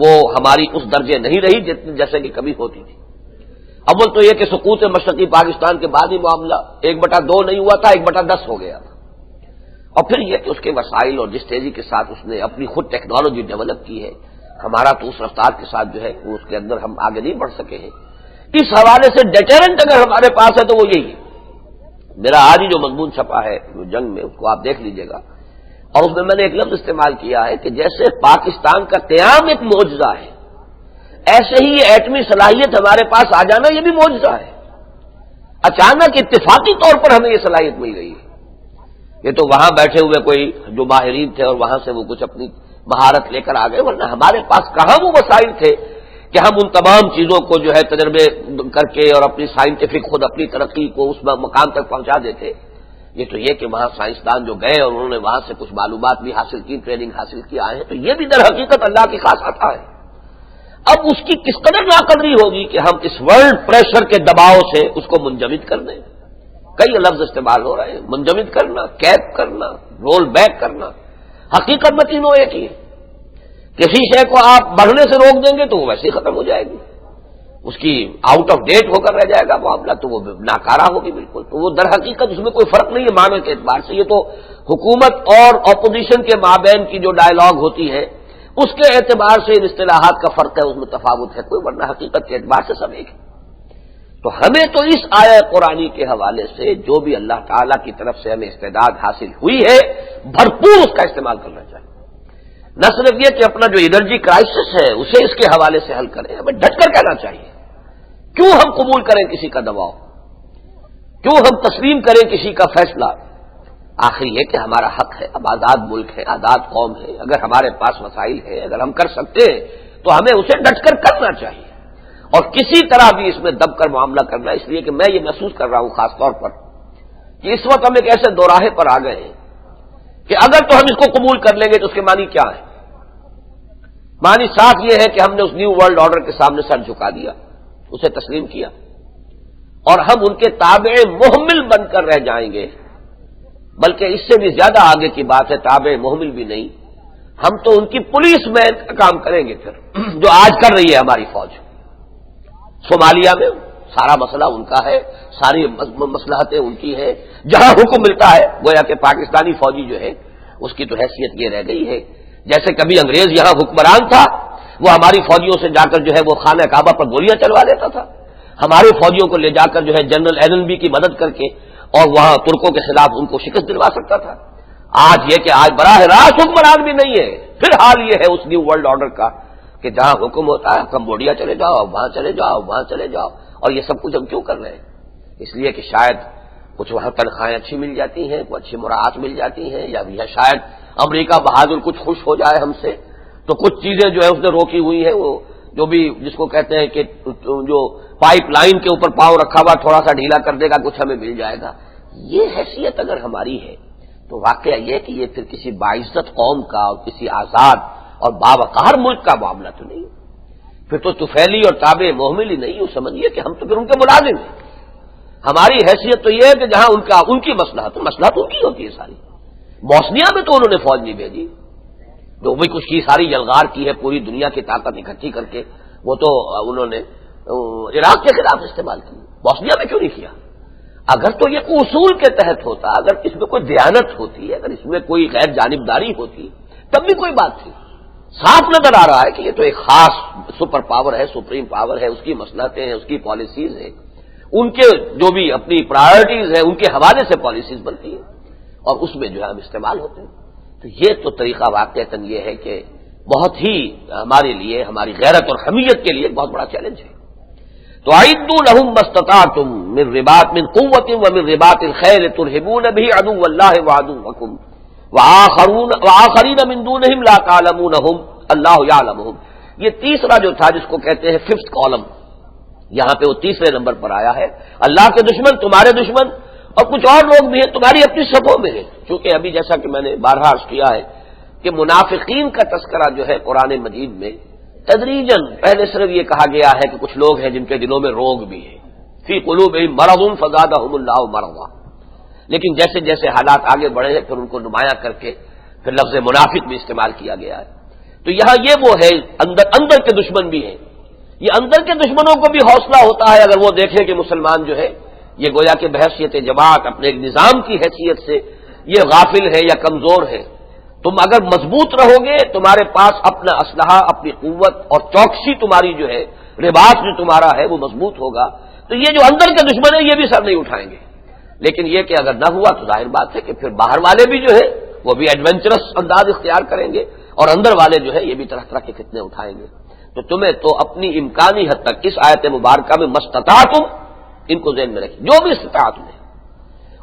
وہ ہماری اس درجے نہیں رہی جیسے کہ کبھی ہوتی تھی. اول تو یہ کہ سقوط مشرقی پاکستان کے بعد ہی معاملہ 1/2 نہیں ہوا تھا، 1/10 ہو گیا تھا. اور پھر یہ کہ اس کے وسائل اور جس تیزی کے ساتھ اس نے اپنی خود ٹیکنالوجی ڈیولپ کی ہے، ہمارا تو اس رفتار کے ساتھ جو ہے وہ اس کے اندر ہم آگے نہیں بڑھ سکے ہیں. اس حوالے سے ڈیٹرنٹ اگر ہمارے پاس ہے تو وہ یہی ہے. میرا آج ہی جو مضمون چھپا ہے جنگ میں اس کو آپ دیکھ لیجئے گا، اور اس میں نے ایک لفظ استعمال کیا ہے کہ جیسے پاکستان کا قیام ایک معجزہ ہے، ایسے ہی ایٹمی صلاحیت ہمارے پاس آ جانا یہ بھی معجزہ ہے. اچانک اتفاقی طور پر ہمیں یہ صلاحیت مل گئی ہے. یہ تو وہاں بیٹھے ہوئے کوئی جو ماہرین تھے اور وہاں سے وہ کچھ اپنی مہارت لے کر آ گئے، ورنہ ہمارے پاس کہاں وہ وسائل تھے کہ ہم ان تمام چیزوں کو جو ہے تجربے کر کے اور اپنی سائنٹیفک خود اپنی ترقی کو اس مقام تک پہنچا دیتے. یہ تو یہ کہ وہاں سائنسدان جو گئے اور انہوں نے وہاں سے کچھ معلومات بھی حاصل کی، ٹریننگ حاصل کی آئے ہیں، تو یہ بھی در حقیقت اللہ کی خاص عطا ہے. اب اس کی کس قدر ناقدری ہوگی کہ ہم اس ورلڈ پریشر کے دباؤ سے اس کو منجمد کر دیں. کئی لفظ استعمال ہو رہے ہیں، منجمد کرنا، کیپ کرنا، رول بیک کرنا. حقیقت میں تینوں ایک ہی ہے. کسی شے کو آپ بڑھنے سے روک دیں گے تو وہ ویسے ہی ختم ہو جائے گی، اس کی آؤٹ آف ڈیٹ ہو کر رہ جائے گا معاملہ، تو وہ ناکارہ ہوگی بالکل. تو وہ در حقیقت اس میں کوئی فرق نہیں ہے معنی کے اعتبار سے. یہ تو حکومت اور اپوزیشن کے مابین کی جو ڈائلاگ ہوتی ہے اس کے اعتبار سے ان اصطلاحات کا فرق ہے، اس میں تفاوت ہے کوئی، ورنہ حقیقت کے اعتبار سے سب ایک ہے. تو ہمیں تو اس آیہ قرآنی کے حوالے سے جو بھی اللہ تعالیٰ کی طرف سے ہمیں استعداد حاصل ہوئی ہے بھرپور اس کا استعمال کرنا چاہیے. نہ صرف یہ کہ اپنا جو انرجی کرائسس ہے اسے اس کے حوالے سے حل کریں، ہمیں ڈٹ کر کہنا چاہیے. کیوں ہم قبول کریں کسی کا دباؤ؟ کیوں ہم تسلیم کریں کسی کا فیصلہ؟ آخر یہ کہ ہمارا حق ہے، اب آزاد ملک ہے، آزاد قوم ہے، اگر ہمارے پاس وسائل ہے، اگر ہم کر سکتے ہیں تو ہمیں اسے ڈٹ کر کرنا چاہیے، اور کسی طرح بھی اس میں دب کر معاملہ کرنا، اس لیے کہ میں یہ محسوس کر رہا ہوں خاص طور پر کہ اس وقت ہم ایک ایسے دوراہے پر آ گئے ہیں کہ اگر تو ہم اس کو قبول کر لیں گے تو اس کے معنی کیا ہے؟ معنی صاف یہ ہے کہ ہم نے اس نیو ورلڈ آرڈر کے سامنے سر جھکا دیا، اسے تسلیم کیا، اور ہم ان کے تابع محمل بن کر رہ جائیں گے، بلکہ اس سے بھی زیادہ آگے کی بات ہے، تابع محمل بھی نہیں، ہم تو ان کی پولیس مین کا کام کریں گے پھر، جو آج کر رہی ہے ہماری فوج صومالیہ میں۔ سارا مسئلہ ان کا ہے، ساری مصلحتیں ان کی ہیں، جہاں حکم ملتا ہے گویا کہ پاکستانی فوجی جو ہے اس کی تو حیثیت یہ رہ گئی ہے، جیسے کبھی انگریز یہاں حکمران تھا، وہ ہماری فوجیوں سے جا کر جو ہے وہ خانہ کعبہ پر گولیاں چلوا دیتا تھا، ہمارے فوجیوں کو لے جا کر جو ہے جنرل ایلنبی کی مدد کر کے اور وہاں ترکوں کے خلاف ان کو شکست دلوا سکتا تھا۔ آج یہ کہ آج براہ راست حکمران بھی نہیں ہے، پھر حال یہ ہے اس نیو ورلڈ آرڈر کا کہ جہاں حکم ہوتا ہے کمبوڈیا چلے جاؤ، وہاں چلے جاؤ، وہاں چلے جاؤ، اور یہ سب کچھ ہم کیوں کر رہے ہیں؟ اس لیے کہ شاید کچھ وہاں تنخواہیں اچھی مل جاتی ہیں، کچھ اچھی مراعات مل جاتی ہیں، یا شاید امریکہ بہادر کچھ خوش ہو جائے ہم سے، تو کچھ چیزیں جو ہے اس نے روکی ہوئی ہیں، وہ جو بھی جس کو کہتے ہیں کہ جو پائپ لائن کے اوپر پاؤں رکھا ہوا تھوڑا سا ڈھیلا کر دے گا، کچھ ہمیں مل جائے گا۔ یہ حیثیت اگر ہماری ہے تو واقعہ یہ کہ یہ پھر کسی باعزت قوم کا اور کسی آزاد اور باوقار ملک کا معاملہ تو نہیں، پھر تو طفیلی اور تابع محمل ہی نہیں، سمجھیے کہ ہم تو پھر ان کے ملازم ہیں۔ ہماری حیثیت تو یہ ہے کہ جہاں ان کی مصلحت ان کی ہوتی ہے ساری۔ بوسنیا میں تو انہوں نے فوج نہیں بھیجی، جو بھی کچھ کی ساری یلغار کی ہے، پوری دنیا کی طاقت اکٹھی کر کے، وہ تو انہوں نے عراق کے خلاف استعمال کی، بوسنیا میں کیوں نہیں کیا؟ اگر تو یہ اصول کے تحت ہوتا، اگر اس میں کوئی دیانت ہوتی، اگر اس میں کوئی غیر جانبداری ہوتی، تب بھی کوئی بات تھی۔ صاف نظر آ رہا ہے کہ یہ تو ایک خاص سپر پاور ہے، سپریم پاور ہے، اس کی مصلحتیں ہیں، اس کی پالیسیز ہیں، ان کے جو بھی اپنی پرائرٹیز ہیں ان کے حوالے سے پالیسیز بنتی ہیں، اور اس میں جو ہے ہم استعمال ہوتے ہیں۔ تو یہ تو طریقہ واقعتاً یہ ہے کہ بہت ہی ہمارے لیے، ہماری غیرت اور حمیت کے لیے ایک بہت بڑا چیلنج ہے۔ تو اعدوا لهم ما استطعتم من رباط من قوة ومن رباط الخيل ترهبون به عدو الله وعدوكم وآخرين من دونهم لا تعلمونهم الله يعلمهم۔ یہ تیسرا جو تھا جس کو کہتے ہیں ففتھ کالم، یہاں پہ وہ تیسرے نمبر پر آیا ہے، اللہ کے دشمن تمہارے دشمن، اور کچھ اور لوگ بھی ہیں تمہاری اپنی صفوں میں ہیں۔ چونکہ ابھی جیسا کہ میں نے بارہا عرض کیا ہے کہ منافقین کا تذکرہ جو ہے قرآن مجید میں تدریجاً، پہلے صرف یہ کہا گیا ہے کہ کچھ لوگ ہیں جن کے دلوں میں روگ بھی ہے، فی قلوبہم مرض فزادہم اللہ مرضا، لیکن جیسے جیسے حالات آگے بڑھے ہیں پھر ان کو نمایاں کر کے پھر لفظ منافق بھی استعمال کیا گیا ہے۔ تو یہاں یہ وہ ہے اندر کے دشمن بھی ہیں، یہ اندر کے دشمنوں کو بھی حوصلہ ہوتا ہے اگر وہ دیکھیں کہ مسلمان جو ہے یہ گویا کہ بحیثیت جماعت اپنے ایک نظام کی حیثیت سے یہ غافل ہے یا کمزور ہے، تم اگر مضبوط رہو گے، تمہارے پاس اپنا اسلحہ، اپنی قوت اور چوکسی تمہاری جو ہے، رباط جو تمہارا ہے وہ مضبوط ہوگا، تو یہ جو اندر کے دشمن ہیں یہ بھی سر نہیں اٹھائیں گے۔ لیکن یہ کہ اگر نہ ہوا تو ظاہر بات ہے کہ پھر باہر والے بھی جو ہے وہ بھی ایڈونچرس انداز اختیار کریں گے، اور اندر والے جو ہے یہ بھی طرح طرح کے فتنے اٹھائیں گے۔ تو تمہیں تو اپنی امکانی حد تک اس آیت مبارکہ میں مستطاعتم، ان کو ذہن میں رکھیں، جو بھی استطاعت میں،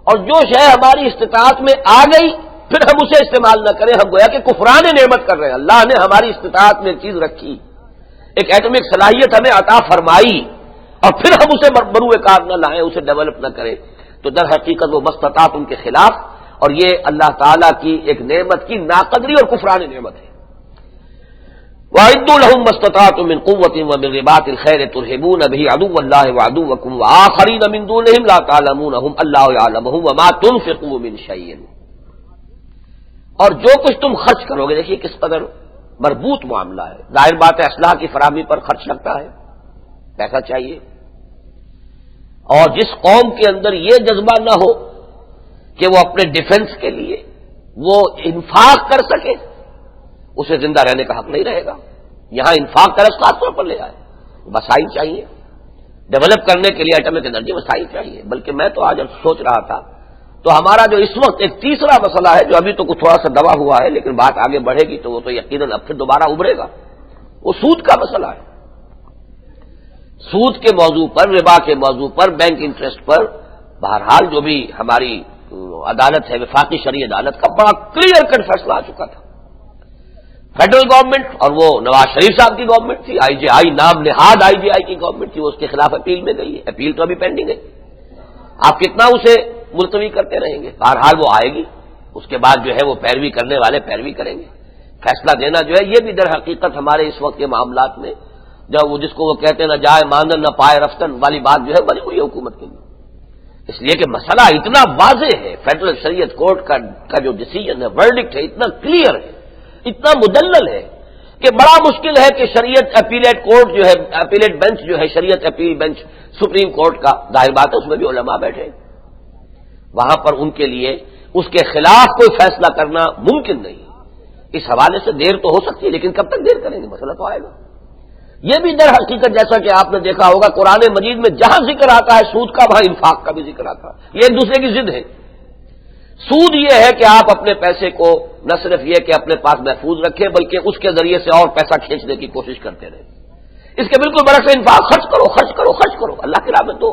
اور جو شے ہماری استطاعت میں آ گئی پھر ہم اسے استعمال نہ کریں، ہم گویا کہ کفران نعمت کر رہے ہیں۔ اللہ نے ہماری استطاعت میں ایک چیز رکھی، ایک ایٹمک صلاحیت ہمیں عطا فرمائی، اور پھر ہم اسے بروئے کار نہ لائیں، اسے ڈیولپ نہ کریں، تو در حقیقت وہ مستطاعت ان کے خلاف، اور یہ اللہ تعالیٰ کی ایک نعمت کی ناقدری اور کفران نعمت ہے۔ وَأَعِدُّوا لَهُم مَّا اسْتَطَعْتُم مِّن قُوَّةٍ وَمِن رِّبَاطِ الْخَيْلِ تُرْهِبُونَ بِهِ عَدُوَّ اللَّهِ وَعَدُوَّكُمْ وَآخَرِينَ مِن دُونِهِمْ لَا تَعْلَمُونَهُمْ اللَّهُ يَعْلَمُهُمْ وَمَا تُنفِقُوا مِن شَيْءٍ۔ اور جو کچھ تم خرچ کرو گے، دیکھیے کس قدر مربوط معاملہ ہے، ظاہر بات ہے اسلحہ کی فراہمی پر خرچ لگتا ہے، پیسہ چاہیے، اور جس قوم کے اندر یہ جذبہ نہ ہو کہ وہ اپنے ڈیفنس کے لیے وہ انفاق کر سکے، اسے زندہ رہنے کا حق نہیں رہے گا۔ یہاں انفاق کا لفظ خاص طور پر لے آئے، وسائل چاہیے ڈیولپ کرنے کے لیے، ایٹمک انرجی وسائل چاہیے۔ بلکہ میں تو آج سوچ رہا تھا، تو ہمارا جو اس وقت ایک تیسرا مسئلہ ہے جو ابھی تو کچھ تھوڑا سا دبا ہوا ہے لیکن بات آگے بڑھے گی تو وہ تو یقیناً اب پھر دوبارہ ابھرے گا، وہ سود کا مسئلہ ہے۔ سود کے موضوع پر، ربا کے موضوع پر، بینک انٹرسٹ پر، بہرحال جو بھی ہماری عدالت ہے وفاقی شرعی عدالت کا بڑا کلیئر کٹ فیصلہ آ چکا تھا. فیڈرل گورنمنٹ اور وہ نواز شریف صاحب کی گورنمنٹ تھی, آئی جے آئی نام نہاد آئی جے آئی کی گورنمنٹ تھی, وہ اس کے خلاف اپیل میں گئی ہے. اپیل تو ابھی پینڈنگ ہے, آپ کتنا اسے ملتوی کرتے رہیں گے, بہرحال وہ آئے گی, اس کے بعد جو ہے وہ پیروی کرنے والے پیروی کریں گے. فیصلہ دینا جو ہے یہ بھی در حقیقت ہمارے اس وقت کے معاملات میں جب وہ جس کو وہ کہتے ہیں نہ جائے ماندن نہ پائے رفتن والی بات جو ہے بنی ہوئی ہے حکومت کے لیے, اس لیے کہ مسئلہ اتنا واضح ہے. فیڈرل شریعت کورٹ کا جو ڈیسیجن ہے, ورڈکٹ ہے, اتنا کلیئر ہے, اتنا مدلل ہے کہ بڑا مشکل ہے کہ شریعت اپیلیٹ کورٹ جو ہے, اپیلیٹ بینچ جو ہے, شریعت اپیل بینچ سپریم کورٹ کا, ظاہر بات ہے اس میں بھی علماء بیٹھے, وہاں پر ان کے لیے اس کے خلاف کوئی فیصلہ کرنا ممکن نہیں. اس حوالے سے دیر تو ہو سکتی ہے, لیکن کب تک دیر کریں گے, مسئلہ تو آئے گا. یہ بھی در حقیقت جیسا کہ آپ نے دیکھا ہوگا قرآن مجید میں جہاں ذکر آتا ہے سود کا, وہاں انفاق کا بھی ذکر آتا ہے. یہ ایک دوسرے کی ضد ہے. سود یہ ہے کہ آپ اپنے پیسے کو نہ صرف یہ کہ اپنے پاس محفوظ رکھیں بلکہ اس کے ذریعے سے اور پیسہ کھینچنے کی کوشش کرتے رہیں. اس کے بالکل برعکس انفاق, خرچ کرو خرچ کرو خرچ کرو اللہ کی راہ میں. تو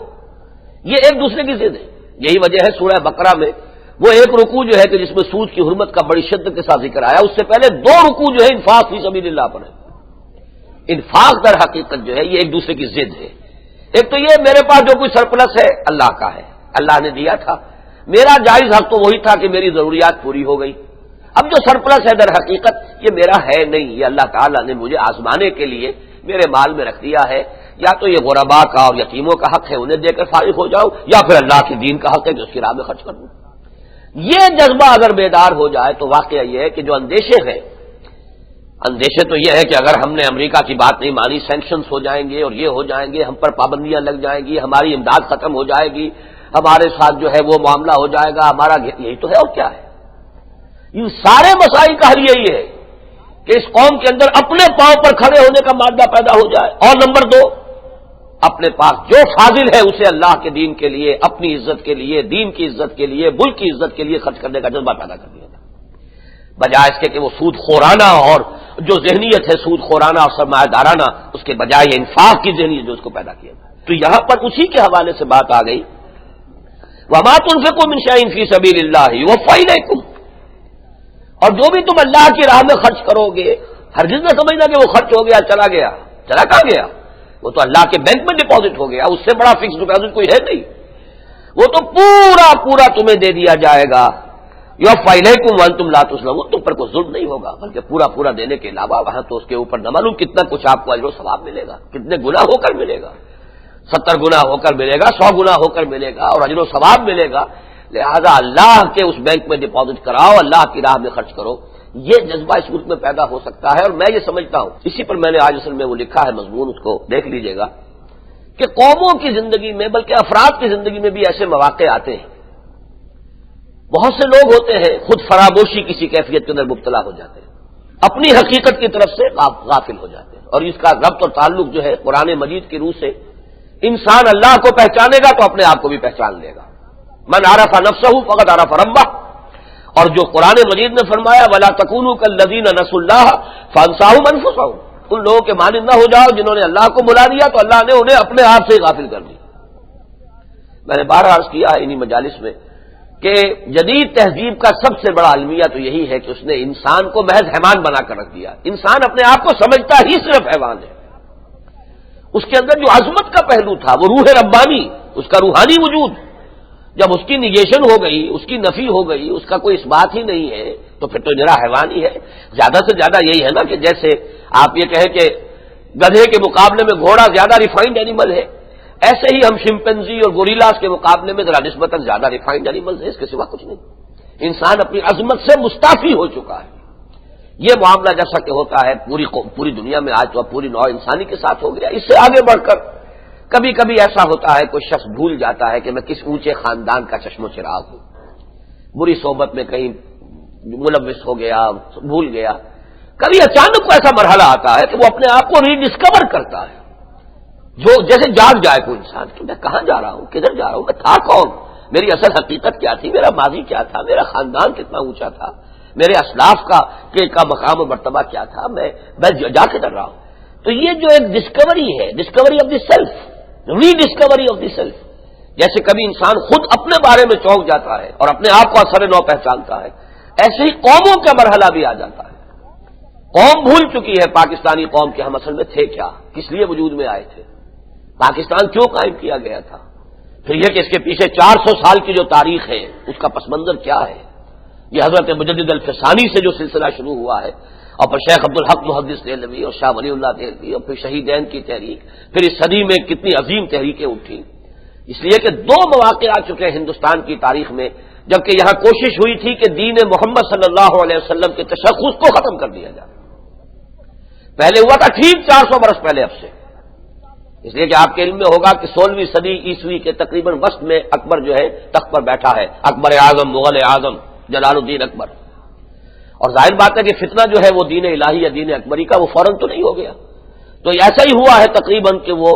یہ ایک دوسرے کی ضد ہے. یہی وجہ ہے سورہ بقرہ میں وہ ایک رکوع جو ہے کہ جس میں سود کی حرمت کا بڑی شدت کے ساتھ ذکر آیا, اس سے پہلے دو رکوع جو ہے انفاق فی سبیل اللہ پر ہے. انفاق در حقیقت جو ہے یہ ایک دوسرے کی ضد ہے. ایک تو یہ میرے پاس جو کوئی سرپلس ہے اللہ کا ہے, اللہ نے دیا تھا, میرا جائز حق تو وہی تھا کہ میری ضروریات پوری ہو گئی. اب جو سرپلس ہے در حقیقت یہ میرا ہے نہیں, یہ اللہ تعالیٰ نے مجھے آزمانے کے لیے میرے مال میں رکھ دیا ہے. یا تو یہ غرباء کا اور یتیموں کا حق ہے انہیں دے کر فارغ ہو جاؤ, یا پھر اللہ کے دین کا حق ہے کہ اس کی راہ میں خرچ کر دوں. یہ جذبہ اگر بیدار ہو جائے تو واقعہ یہ ہے کہ جو اندیشے ہیں, اندیشے تو یہ ہے کہ اگر ہم نے امریکہ کی بات نہیں مانی سینکشنز ہو جائیں گے اور یہ ہو جائیں گے, ہم پر پابندیاں لگ جائیں گی, ہماری امداد ختم ہو جائے گی, ہمارے ساتھ جو ہے وہ معاملہ ہو جائے گا, ہمارا یہی تو ہے اور کیا ہے. ان سارے مسائل کا حل یہی ہے کہ اس قوم کے اندر اپنے پاؤں پر کھڑے ہونے کا مادہ پیدا ہو جائے, اور نمبر دو اپنے پاس جو فاضل ہے اسے اللہ کے دین کے لیے, اپنی عزت کے لیے, دین کی عزت کے لیے, ملک کی عزت کے لیے خرچ کرنے کا جذبہ پیدا کر دیا جائے, بجائے اس کے کہ وہ سود خورانہ اور جو ذہنیت ہے سود خورانہ اور سرمایہ دارانہ, اس کے بجائے انفاق کی ذہنیت جو اس کو پیدا کیا جائے. تو یہاں پر اسی کے حوالے سے بات آ گئی وَمَا تُنْفِقُوا مِنْ شَيْءٍ فِي سَبِيلِ اللَّهِ يُوَفَّ إِلَيْكُمْ, اور جو بھی تم اللہ کی راہ میں خرچ کرو گے ہرگز نہ سمجھنا کہ وہ خرچ ہو گیا چلا گیا, چلا کہاں گیا, وہ تو اللہ کے بینک میں ڈپازٹ ہو گیا, اس سے بڑا فکس ڈپازٹ کوئی ہے نہیں, وہ تو پورا پورا تمہیں دے دیا جائے گا. يُوَفَّ إِلَيْكُمْ وَأَنْتُمْ لَا تُظْلَمُونَ, تم پر کوئی ظلم نہیں ہوگا بلکہ پورا پورا دینے کے علاوہ وہاں تو اس کے اوپر نہ معلوم کتنا کچھ آپ کو اجر و ثواب ملے گا, کتنے گنا ہو کر ملے گا, 70 گنا ہو کر ملے گا, 100 گنا ہو کر ملے گا, اور اجر و ثواب ملے گا. لہذا اللہ کے اس بینک میں ڈپازٹ کراؤ, اللہ کی راہ میں خرچ کرو. یہ جذبہ اس ملک میں پیدا ہو سکتا ہے. اور میں یہ سمجھتا ہوں, اسی پر میں نے آج اصل میں وہ لکھا ہے مضمون, اس کو دیکھ لیجئے گا, کہ قوموں کی زندگی میں بلکہ افراد کی زندگی میں بھی ایسے مواقع آتے ہیں. بہت سے لوگ ہوتے ہیں خود فراموشی کسی کیفیت کے اندر مبتلا ہو جاتے ہیں, اپنی حقیقت کی طرف سے غافل ہو جاتے ہیں. اور اس کا ربط اور تعلق جو ہے قرآن مجید کی روح سے, انسان اللہ کو پہچانے گا تو اپنے آپ کو بھی پہچان لے گا. من عرف نفسہ فقد عرف ربہ, اور جو قرآن مجید نے فرمایا وَلَا تَكُونُوا كَالَّذِينَ نَسُوا اللَّهَ فَأَنسَاهُمْ أَنفُسَهُمْ, ان لوگوں کے مانند نہ ہو جاؤ جنہوں نے اللہ کو بھلا دیا تو اللہ نے انہیں اپنے آپ سے غافل کر دیا. میں نے بار عرض کیا ہے انہی مجالس میں کہ جدید تہذیب کا سب سے بڑا المیہ تو یہی ہے کہ اس نے انسان کو محض حیوان بنا کر رکھ دیا. انسان اپنے آپ کو سمجھتا ہی صرف حیوان ہے. اس کے اندر جو عظمت کا پہلو تھا وہ روح ربانی, اس کا روحانی وجود, جب اس کی نیگیشن ہو گئی, اس کی نفی ہو گئی, اس کا کوئی اس بات ہی نہیں ہے, تو پھر تو نرا حیوان ہی ہے. زیادہ سے زیادہ یہی ہے نا کہ جیسے آپ یہ کہیں کہ گدھے کے مقابلے میں گھوڑا زیادہ ریفائنڈ اینیمل ہے, ایسے ہی ہم شمپینزی اور گوریلاز کے مقابلے میں ذرا نسبتاً زیادہ ریفائنڈ اینیمل ہے, اس کے سوا کچھ نہیں. انسان اپنی عظمت سے مستعفی ہو چکا ہے. یہ معاملہ جیسا کہ ہوتا ہے پوری دنیا میں آج تو پوری نوع انسانی کے ساتھ ہو گیا. اس سے آگے بڑھ کر کبھی کبھی ایسا ہوتا ہے کوئی شخص بھول جاتا ہے کہ میں کس اونچے خاندان کا چشم و چراغ ہوں, بری صحبت میں کہیں ملوث ہو گیا, بھول گیا. کبھی اچانک کو ایسا مرحلہ آتا ہے کہ وہ اپنے آپ کو ری ڈسکور کرتا ہے, جو جیسے جاگ جائے کوئی انسان کہ میں کہاں جا رہا ہوں, کدھر جا رہا ہوں, میں تھا کون, میری اصل حقیقت کیا تھی, میرا ماضی کیا تھا, میرا خاندان کتنا اونچا تھا, میرے اسلاف کا مقام و مرتبہ کیا تھا, میں جا کے ڈر رہا ہوں. تو یہ جو ایک ڈسکوری ہے, discovery of the self, rediscovery of the self, جیسے کبھی انسان خود اپنے بارے میں چونک جاتا ہے اور اپنے آپ کو اثر نو پہچانتا ہے، ایسے ہی قوموں کا مرحلہ بھی آ جاتا ہے۔ قوم بھول چکی ہے پاکستانی قوم کے ہم اصل میں تھے کیا، کس لیے وجود میں آئے تھے، پاکستان کیوں قائم کیا گیا تھا، پھر یہ کہ اس کے پیچھے 400 سال کی جو تاریخ ہے اس کا پس منظر کیا ہے۔ یہ حضرت مجدد الفسانی سے جو سلسلہ شروع ہوا ہے، اور پھر شیخ عبدالحق محدث دہلوی اور شاہ ولی اللہ دہلوی اور پھر شہیدین کی تحریک، پھر اس صدی میں کتنی عظیم تحریکیں اٹھیں، اس لیے کہ دو مواقع آ چکے ہیں ہندوستان کی تاریخ میں جبکہ یہاں کوشش ہوئی تھی کہ دین محمد صلی اللہ علیہ وسلم کے تشخص کو ختم کر دیا جائے۔ پہلے ہوا تھا ٹھیک 400 برس پہلے اب سے، اس لیے کہ آپ کے علم میں ہوگا کہ 16ویں صدی عیسوی کے تقریباً وسط میں اکبر جو ہے تخت پر بیٹھا ہے، اکبر اعظم مغل اعظم جلال الدین اکبر، اور ظاہر بات ہے کہ فتنہ جو ہے وہ دین الہی یا دین اکبری کا وہ فوراً تو نہیں ہو گیا، تو ایسا ہی ہوا ہے تقریباً کہ وہ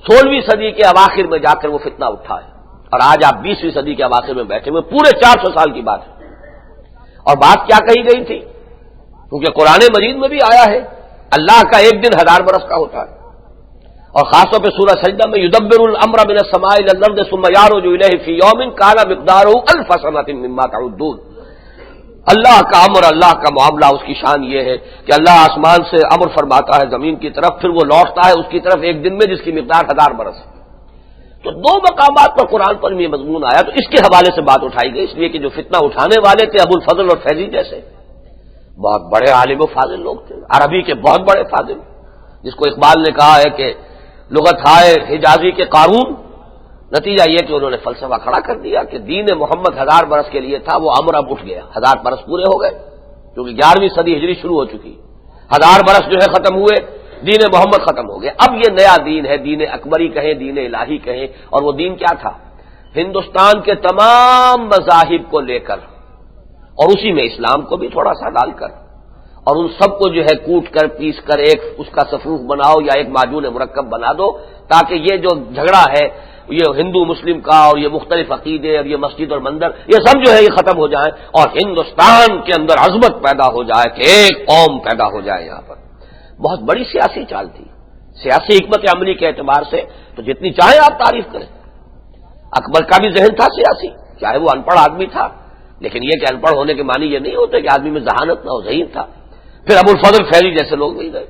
16ویں صدی کے اواخر میں جا کر وہ فتنہ اٹھا ہے، اور آج آپ 20ویں صدی کے اواخر میں بیٹھے ہوئے، پورے 400 سال کی بات ہے۔ اور بات کیا کہی گئی تھی، کیونکہ قرآن مجید میں بھی آیا ہے اللہ کا ایک دن 1000 برس کا ہوتا ہے، اور خاص طور پہ سورہ سجدہ میں یدبر الامر من السماء الى الارض ثم يعرج الیہ فی یوم کان مقدارہ 1000 سنۃ مما تعدون۔ اللہ کا امر، اللہ کا معاملہ، اس کی شان یہ ہے کہ اللہ آسمان سے امر فرماتا ہے زمین کی طرف، پھر وہ لوٹتا ہے اس کی طرف ایک دن میں جس کی مقدار 1000 برس ہے۔ تو دو مقامات پر قرآن پر یہ مضمون آیا، تو اس کے حوالے سے بات اٹھائی گئی، اس لیے کہ جو فتنہ اٹھانے والے تھے ابو الفضل اور فیضی جیسے بہت بڑے عالم و فاضل لوگ تھے، عربی کے بہت بڑے فاضل، جس کو اقبال نے کہا ہے کہ لغت ہائے حجازی کے قارون۔ نتیجہ یہ کہ انہوں نے فلسفہ کھڑا کر دیا کہ دین محمد 1000 برس کے لیے تھا، وہ امر اب اٹھ گیا، 1000 برس پورے ہو گئے، کیونکہ 11ویں صدی ہجری شروع ہو چکی، 1000 برس جو ہے ختم ہوئے، دین محمد ختم ہو گیا، اب یہ نیا دین ہے، دین اکبری کہیں، دین الہی کہیں، اور وہ دین کیا تھا، ہندوستان کے تمام مذاہب کو لے کر اور اسی میں اسلام کو بھی تھوڑا سا ڈال کر، اور ان سب کو جو ہے کوٹ کر پیس کر ایک اس کا صفوف بناؤ یا ایک معجون مرکب بنا دو، تاکہ یہ جو جھگڑا ہے یہ ہندو مسلم کا اور یہ مختلف عقیدے اور یہ مسجد اور مندر یہ سب جو ہے یہ ختم ہو جائیں، اور ہندوستان کے اندر عظمت پیدا ہو جائے کہ ایک قوم پیدا ہو جائے یہاں پر۔ بہت بڑی سیاسی چال تھی، سیاسی حکمت عملی کے اعتبار سے تو جتنی چاہیں آپ تعریف کریں۔ اکبر کا بھی ذہن تھا سیاسی، چاہے وہ ان پڑھ آدمی تھا، لیکن یہ کہ ان پڑھ ہونے کے معنی یہ نہیں ہوتے کہ آدمی میں ذہانت نہ ہو، ذہین تھا۔ پھر ابو الفضل فیضی جیسے لوگ مل گئے،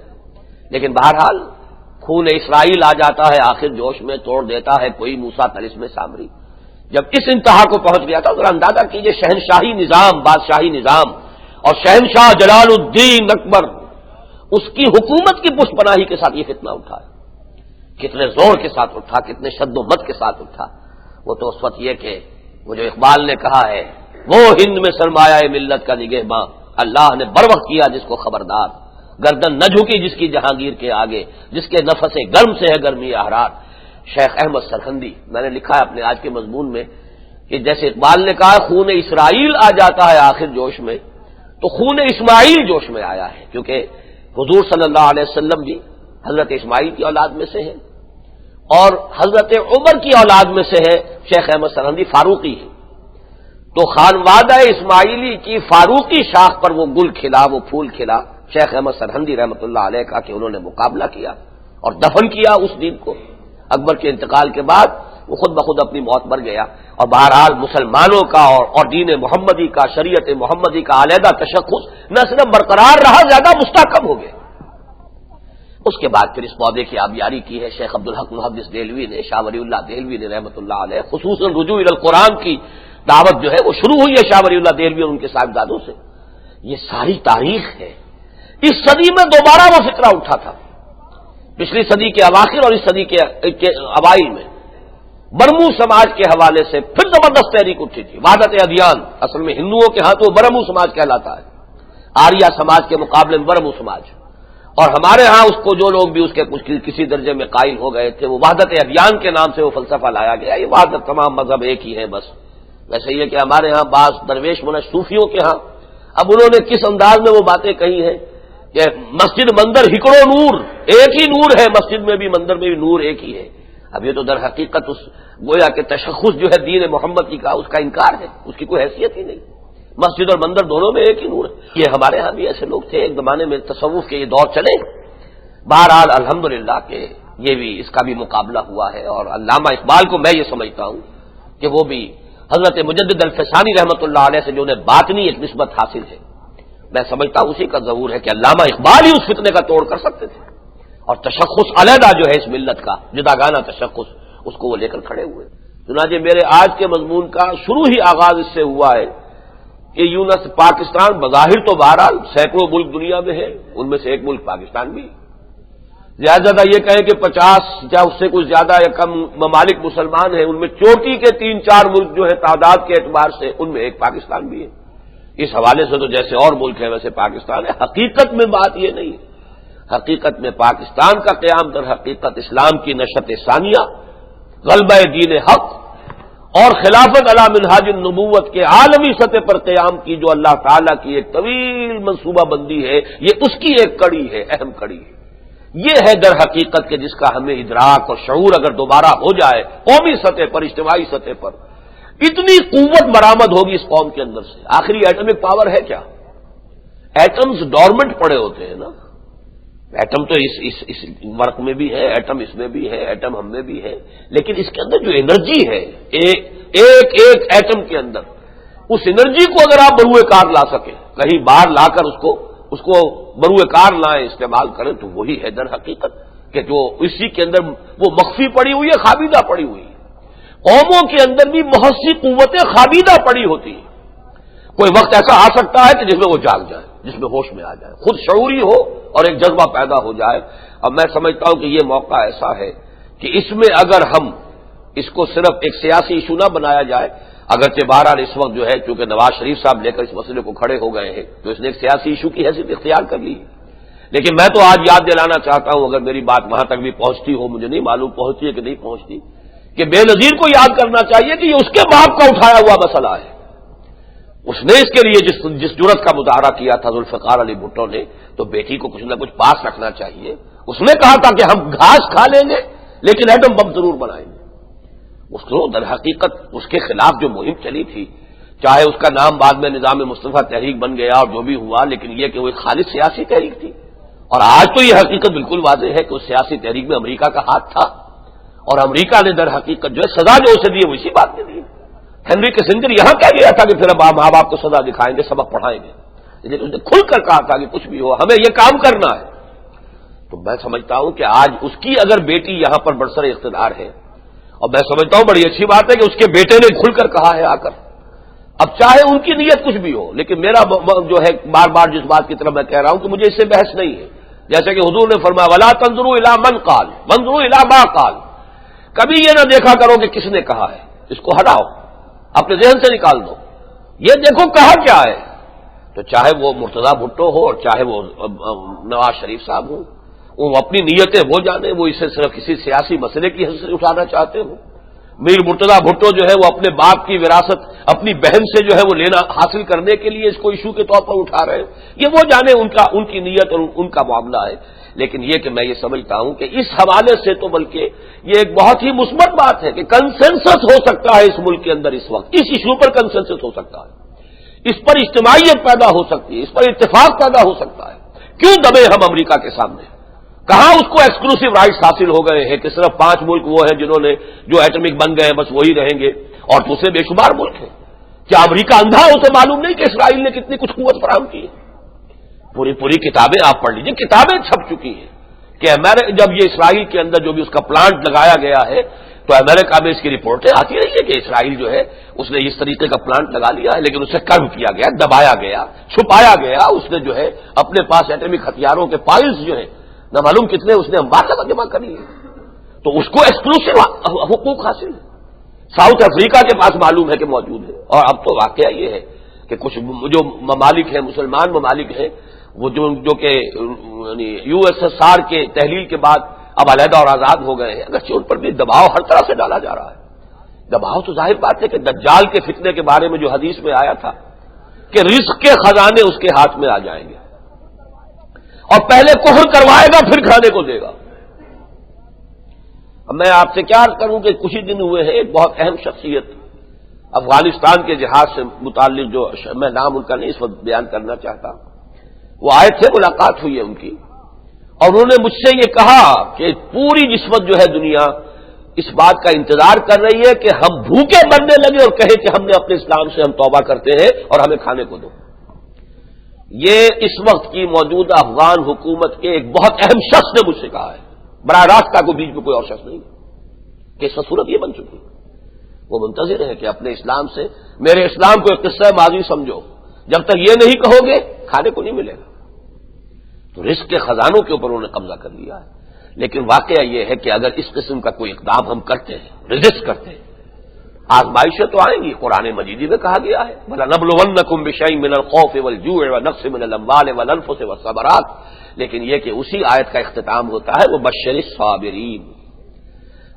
لیکن بہرحال خون اسرائیل آ جاتا ہے آخر جوش میں، توڑ دیتا ہے کوئی موسیٰ طلسم سامری۔ جب اس انتہا کو پہنچ گیا تھا ذرا اندازہ کیجئے، شہنشاہی نظام، بادشاہی نظام، اور شہنشاہ جلال الدین اکبر اس کی حکومت کی پشت پناہی کے ساتھ یہ فتنہ اٹھا ہے، کتنے زور کے ساتھ اٹھا، کتنے شد و مت کے ساتھ اٹھا۔ وہ تو اس وقت یہ کہ وہ جو اقبال نے کہا ہے، وہ ہند میں سرمایہ ملت کا نگہباں، اللہ نے بر وقت کیا جس کو خبردار، گردن نہ جھکی جس کی جہانگیر کے آگے، جس کے نفس گرم سے ہے گرمی احرار۔ شیخ احمد سرہندی، میں نے لکھا ہے اپنے آج کے مضمون میں کہ جیسے اقبال نے کہا خون اسرائیل آ جاتا ہے آخر جوش میں، تو خون اسماعیل جوش میں آیا ہے، کیونکہ حضور صلی اللہ علیہ وسلم بھی حضرت اسماعیل کی اولاد میں سے ہے، اور حضرت عمر کی اولاد میں سے ہے شیخ احمد سرہندی، فاروقی ہے، تو خانوادہ اسماعیلی کی فاروقی شاخ پر وہ گل کھلا، وہ پھول کھلا شیخ احمد سرہندی رحمۃ اللہ علیہ کا، کہ انہوں نے مقابلہ کیا اور دفن کیا اس دین کو۔ اکبر کے انتقال کے بعد وہ خود بخود اپنی موت مر گیا، اور بہرحال مسلمانوں کا اور دین محمدی کا، شریعت محمدی کا علیحدہ تشخص نہ صرف برقرار رہا، زیادہ مستحکم ہو گیا۔ اس کے بعد پھر اس پودے کی آبیاری کی ہے شیخ عبدالحق محدث دہلوی نے، شاہ ولی اللہ دہلوی نے رحمۃ اللہ علیہ، خصوصاً رجوع الی القرآن کی دعوت جو ہے وہ شروع ہوئی ہے شاہ ولی اللہ دہلوی اور ان کے صاحبزادوں سے۔ یہ ساری تاریخ ہے۔ اس صدی میں دوبارہ وہ فکرہ اٹھا تھا، پچھلی صدی کے اواخر اور اس صدی کے اوائل میں برمو سماج کے حوالے سے پھر زبردست تحریک اٹھی تھی، وحدت ادیان، اصل میں ہندوؤں کے ہاں تو وہ برمو سماج کہلاتا ہے، آریہ سماج کے مقابلے میں برمو سماج، اور ہمارے ہاں اس کو جو لوگ بھی اس کے کچھ کسی درجے میں قائل ہو گئے تھے، وہ وحدت ادیان کے نام سے وہ فلسفہ لایا گیا، یہ وحدت تمام مذہب ایک ہی ہے بس۔ ویسے یہ کہ ہمارے ہاں بعض درویش منش صوفیوں کے ہاں اب انہوں نے کس انداز میں وہ باتیں کہی ہیں کہ مسجد مندر ہکڑو نور، ایک ہی نور ہے مسجد میں بھی مندر میں بھی نور ایک ہی ہے۔ اب یہ تو در حقیقت اس گویا کہ تشخص جو ہے دین محمد کی کا، اس کا انکار ہے، اس کی کوئی حیثیت ہی نہیں، مسجد اور مندر دونوں میں ایک ہی نور ہے۔ یہ ہمارے ہاں بھی ایسے لوگ تھے ایک زمانے میں تصوف کے یہ دور چلے، بہرحال الحمدللہ کہ یہ بھی اس کا بھی مقابلہ ہوا ہے، اور علامہ اقبال کو میں یہ سمجھتا ہوں کہ وہ بھی حضرت مجدد الفسانی رحمۃ اللہ علیہ سے جو انہیں باطنی ایک نسبت حاصل ہے، میں سمجھتا ہوں اسی کا ضرور ہے کہ علامہ اقبال ہی اس فتنے کا توڑ کر سکتے تھے، اور تشخص علیحدہ جو ہے اس ملت کا جداگانہ تشخص، اس کو وہ لے کر کھڑے ہوئے۔ چنانچہ میرے آج کے مضمون کا شروع ہی آغاز اس سے ہوا ہے کہ یوں نہ پاکستان بظاہر تو بہرحال سینکڑوں ملک دنیا میں ہے، ان میں سے ایک ملک پاکستان بھی، زیادہ یہ کہیں کہ 50 یا اس سے کچھ زیادہ یا کم ممالک مسلمان ہیں، ان میں چوٹی کے 3-4 ملک جو ہے تعداد کے اعتبار سے، ان میں ایک پاکستان بھی ہے۔ اس حوالے سے تو جیسے اور ملک ہے ویسے پاکستان ہے، حقیقت میں بات یہ نہیں ہے۔ حقیقت میں پاکستان کا قیام در حقیقت اسلام کی نشأت ثانیہ، غلبہ دین حق اور خلافت علی منہاج النبوت کے عالمی سطح پر قیام کی جو اللہ تعالیٰ کی ایک طویل منصوبہ بندی ہے، یہ اس کی ایک کڑی ہے، اہم کڑی ہے۔ یہ ہے در حقیقت کہ جس کا ہمیں ادراک اور شعور اگر دوبارہ ہو جائے قومی سطح پر، اجتماعی سطح پر، اتنی قوت برآمد ہوگی اس قوم کے اندر سے۔ آخری ایٹمک پاور ہے کیا؟ ایٹمز ڈورمنٹ پڑے ہوتے ہیں نا، ایٹم تو اس ورق میں بھی ہے، ایٹم اس میں بھی ہے، ایٹم ہم میں بھی ہے، لیکن اس کے اندر جو انرجی ہے ایک ایٹم کے اندر، اس انرجی کو اگر آپ بروئے کار لا سکیں، کہیں باہر لا کر اس کو بروئے کار لائیں، استعمال کریں، تو وہی ہے در حقیقت کہ جو اسی کے اندر وہ مخفی پڑی ہوئی ہے، خابیدہ پڑی ہوئی ہے۔ قوموں کے اندر بھی بہت سی قوتیں خابیدہ پڑی ہوتی ہیں، کوئی وقت ایسا آ سکتا ہے کہ جس میں وہ جاگ جائے، جس میں ہوش میں آ جائے، خود شعوری ہو اور ایک جذبہ پیدا ہو جائے۔ اب میں سمجھتا ہوں کہ یہ موقع ایسا ہے کہ اس میں اگر ہم اس کو صرف ایک سیاسی ایشو نہ بنایا جائے، اگرچہ بہرحال اس وقت جو ہے چونکہ نواز شریف صاحب لے کر اس مسئلے کو کھڑے ہو گئے ہیں تو اس نے ایک سیاسی ایشو کی حیثیت اختیار کر لی، لیکن میں تو آج یاد دلانا چاہتا ہوں، اگر میری بات وہاں تک بھی پہنچتی ہو، مجھے نہیں معلوم پہنچتی ہے کہ نہیں پہنچتی، کہ بے نظیر کو یاد کرنا چاہیے کہ یہ اس کے باپ کا اٹھایا ہوا مسئلہ ہے۔ اس نے اس کے لیے جس جرأت کا مظاہرہ کیا تھا ذوالفقار علی بھٹو نے، تو بیٹی کو کچھ نہ کچھ پاس رکھنا چاہیے۔ اس نے کہا تھا کہ ہم گھاس کھا لیں گے لیکن ایٹم بم ضرور بنائیں گے۔ اس کو در حقیقت اس کے خلاف جو مہم چلی تھی، چاہے اس کا نام بعد میں نظام مصطفیٰ تحریک بن گیا اور جو بھی ہوا، لیکن یہ کہ وہ ایک خالص سیاسی تحریک تھی، اور آج تو یہ حقیقت بالکل واضح ہے کہ اس سیاسی تحریک میں امریکہ کا ہاتھ تھا، اور امریکہ نے در حقیقت جو ہے سزا جو اسے دی وہ اسی بات نے دی۔ ہنری کسنجر یہاں کہہ گیا تھا کہ پھر اب ماں باپ کو سزا دکھائیں گے، سبق پڑھائیں گے، لیکن اس نے کھل کر کہا تھا کہ کچھ بھی ہو ہمیں یہ کام کرنا ہے۔ تو میں سمجھتا ہوں کہ آج اس کی اگر بیٹی یہاں پر برسر اقتدار ہے، اور میں سمجھتا ہوں بڑی اچھی بات ہے کہ اس کے بیٹے نے کھل کر کہا ہے آ کر، اب چاہے ان کی نیت کچھ بھی ہو، لیکن میرا جو ہے بار بار جس بات کی طرف میں کہہ رہا ہوں کہ مجھے اس سے بحث نہیں ہے، جیسے کہ حضور نے فرمایا ولا تنظروا الی من قال وانظروا الی ما قال، کبھی یہ نہ دیکھا کرو کہ کس نے کہا ہے، اس کو ہٹاؤ، اپنے ذہن سے نکال دو، یہ دیکھو کہا کیا ہے۔ تو چاہے وہ مرتضی بھٹو ہو اور چاہے وہ نواز شریف صاحب ہوں، وہ اپنی نیتیں وہ جانے، وہ اسے صرف کسی سیاسی مسئلے کی حیثیت سے اٹھانا چاہتے ہوں۔ میر مرتضی بھٹو جو ہے وہ اپنے باپ کی وراثت اپنی بہن سے جو ہے وہ لینا حاصل کرنے کے لیے اس کو ایشو کے طور پر اٹھا رہے ہیں، یہ وہ جانے ان کی نیت اور ان کا معاملہ ہے۔ لیکن یہ کہ میں یہ سمجھتا ہوں کہ اس حوالے سے تو بلکہ یہ ایک بہت ہی مثبت بات ہے کہ کنسنسس ہو سکتا ہے اس ملک کے اندر، اس وقت اس ایشو پر کنسنسس ہو سکتا ہے، اس پر اجتماعیت پیدا ہو سکتی ہے، اس پر اتفاق پیدا ہو سکتا ہے۔ کیوں دبے ہم امریکہ کے سامنے؟ کہاں اس کو ایکسکلوسیو رائٹس حاصل ہو گئے ہیں کہ صرف 5 ملک وہ ہیں جنہوں نے جو ایٹمک بن گئے ہیں بس وہی رہیں گے، اور دوسرے بے شمار ملک ہیں۔ کیا امریکہ اندھا ہے؟ اسے معلوم نہیں کہ اسرائیل نے کتنی کچھ قوت فراہم کی ہے؟ پوری کتابیں آپ پڑھ لیجیے، کتابیں چھپ چکی ہیں کہ جب یہ اسرائیل کے اندر جو بھی اس کا پلانٹ لگایا گیا ہے تو امریکہ میں اس کی رپورٹیں آتی رہی ہے کہ اسرائیل جو ہے اس نے اس طریقے کا پلانٹ لگا لیا ہے، لیکن اسے کرو کیا گیا، دبایا گیا، چھپایا گیا، اس نے جو ہے اپنے پاس ایٹمک ہتھیاروں کے پائلز جو ہیں نہ معلوم کتنے اس نے انبار جمع کر لیے، تو اس کو ایکسکلوسیو حقوق حاصل ہے۔ ساؤتھ افریقہ کے پاس معلوم ہے کہ موجود ہے، اور اب تو واقعہ یہ ہے کہ کچھ جو ممالک ہیں، مسلمان ممالک ہیں، وہ جو کہ یو ایس ایس آر کے تحلیل کے بعد اب علیحدہ اور آزاد ہو گئے ہیں، اگرچہ ان پر بھی دباؤ ہر طرح سے ڈالا جا رہا ہے۔ دباؤ تو ظاہر بات ہے کہ دجال کے فتنے کے بارے میں جو حدیث میں آیا تھا کہ رزق کے خزانے اس کے ہاتھ میں آ جائیں گے، اور پہلے کفر کروائے گا پھر کھانے کو دے گا۔ اب میں آپ سے کیا کروں کہ کچھ ہی دن ہوئے ہیں ایک بہت اہم شخصیت افغانستان کے جہاد سے متعلق، جو میں نام ان کا نہیں اس وقت بیان کرنا چاہتا، وہ آئے تھے، ملاقات ہوئی ہے ان کی، اور انہوں نے مجھ سے یہ کہا کہ پوری نسبت جو ہے دنیا اس بات کا انتظار کر رہی ہے کہ ہم بھوکے مرنے لگے اور کہیں کہ ہم نے اپنے اسلام سے ہم توبہ کرتے ہیں اور ہمیں کھانے کو دو. یہ اس وقت کی موجودہ افغان حکومت کے ایک بہت اہم شخص نے مجھ سے کہا ہے، براہ راست کا کوئی بیچ میں کوئی اور شخص نہیں کہ اس صورت یہ بن چکی. وہ منتظر ہے کہ اپنے اسلام سے میرے اسلام کو ایک قصہ ماضی سمجھو، جب تک یہ نہیں کہو گے کھانے کو نہیں ملے گا. تو رزق کے خزانوں کے اوپر انہوں نے قبضہ کر لیا ہے. لیکن واقعہ یہ ہے کہ اگر اس قسم کا کوئی اقدام ہم کرتے ہیں، رزسٹ کرتے ہیں، آزمائشیں تو آئیں گی. قرآن مجید میں کہا گیا ہے وَلَنَبْلُوَنَّكُمْ بِشَيْءٍ مِّنَ الْخَوْفِ وَالْجُوعِ وَنَقْصٍ مِّنَ الْأَمْوَالِ وَالْأَنفُسِ وَالثَّمَرَاتِ. لیکن یہ کہ اسی آیت کا اختتام ہوتا ہے وَبَشِّرِ الصَّابِرِينَ.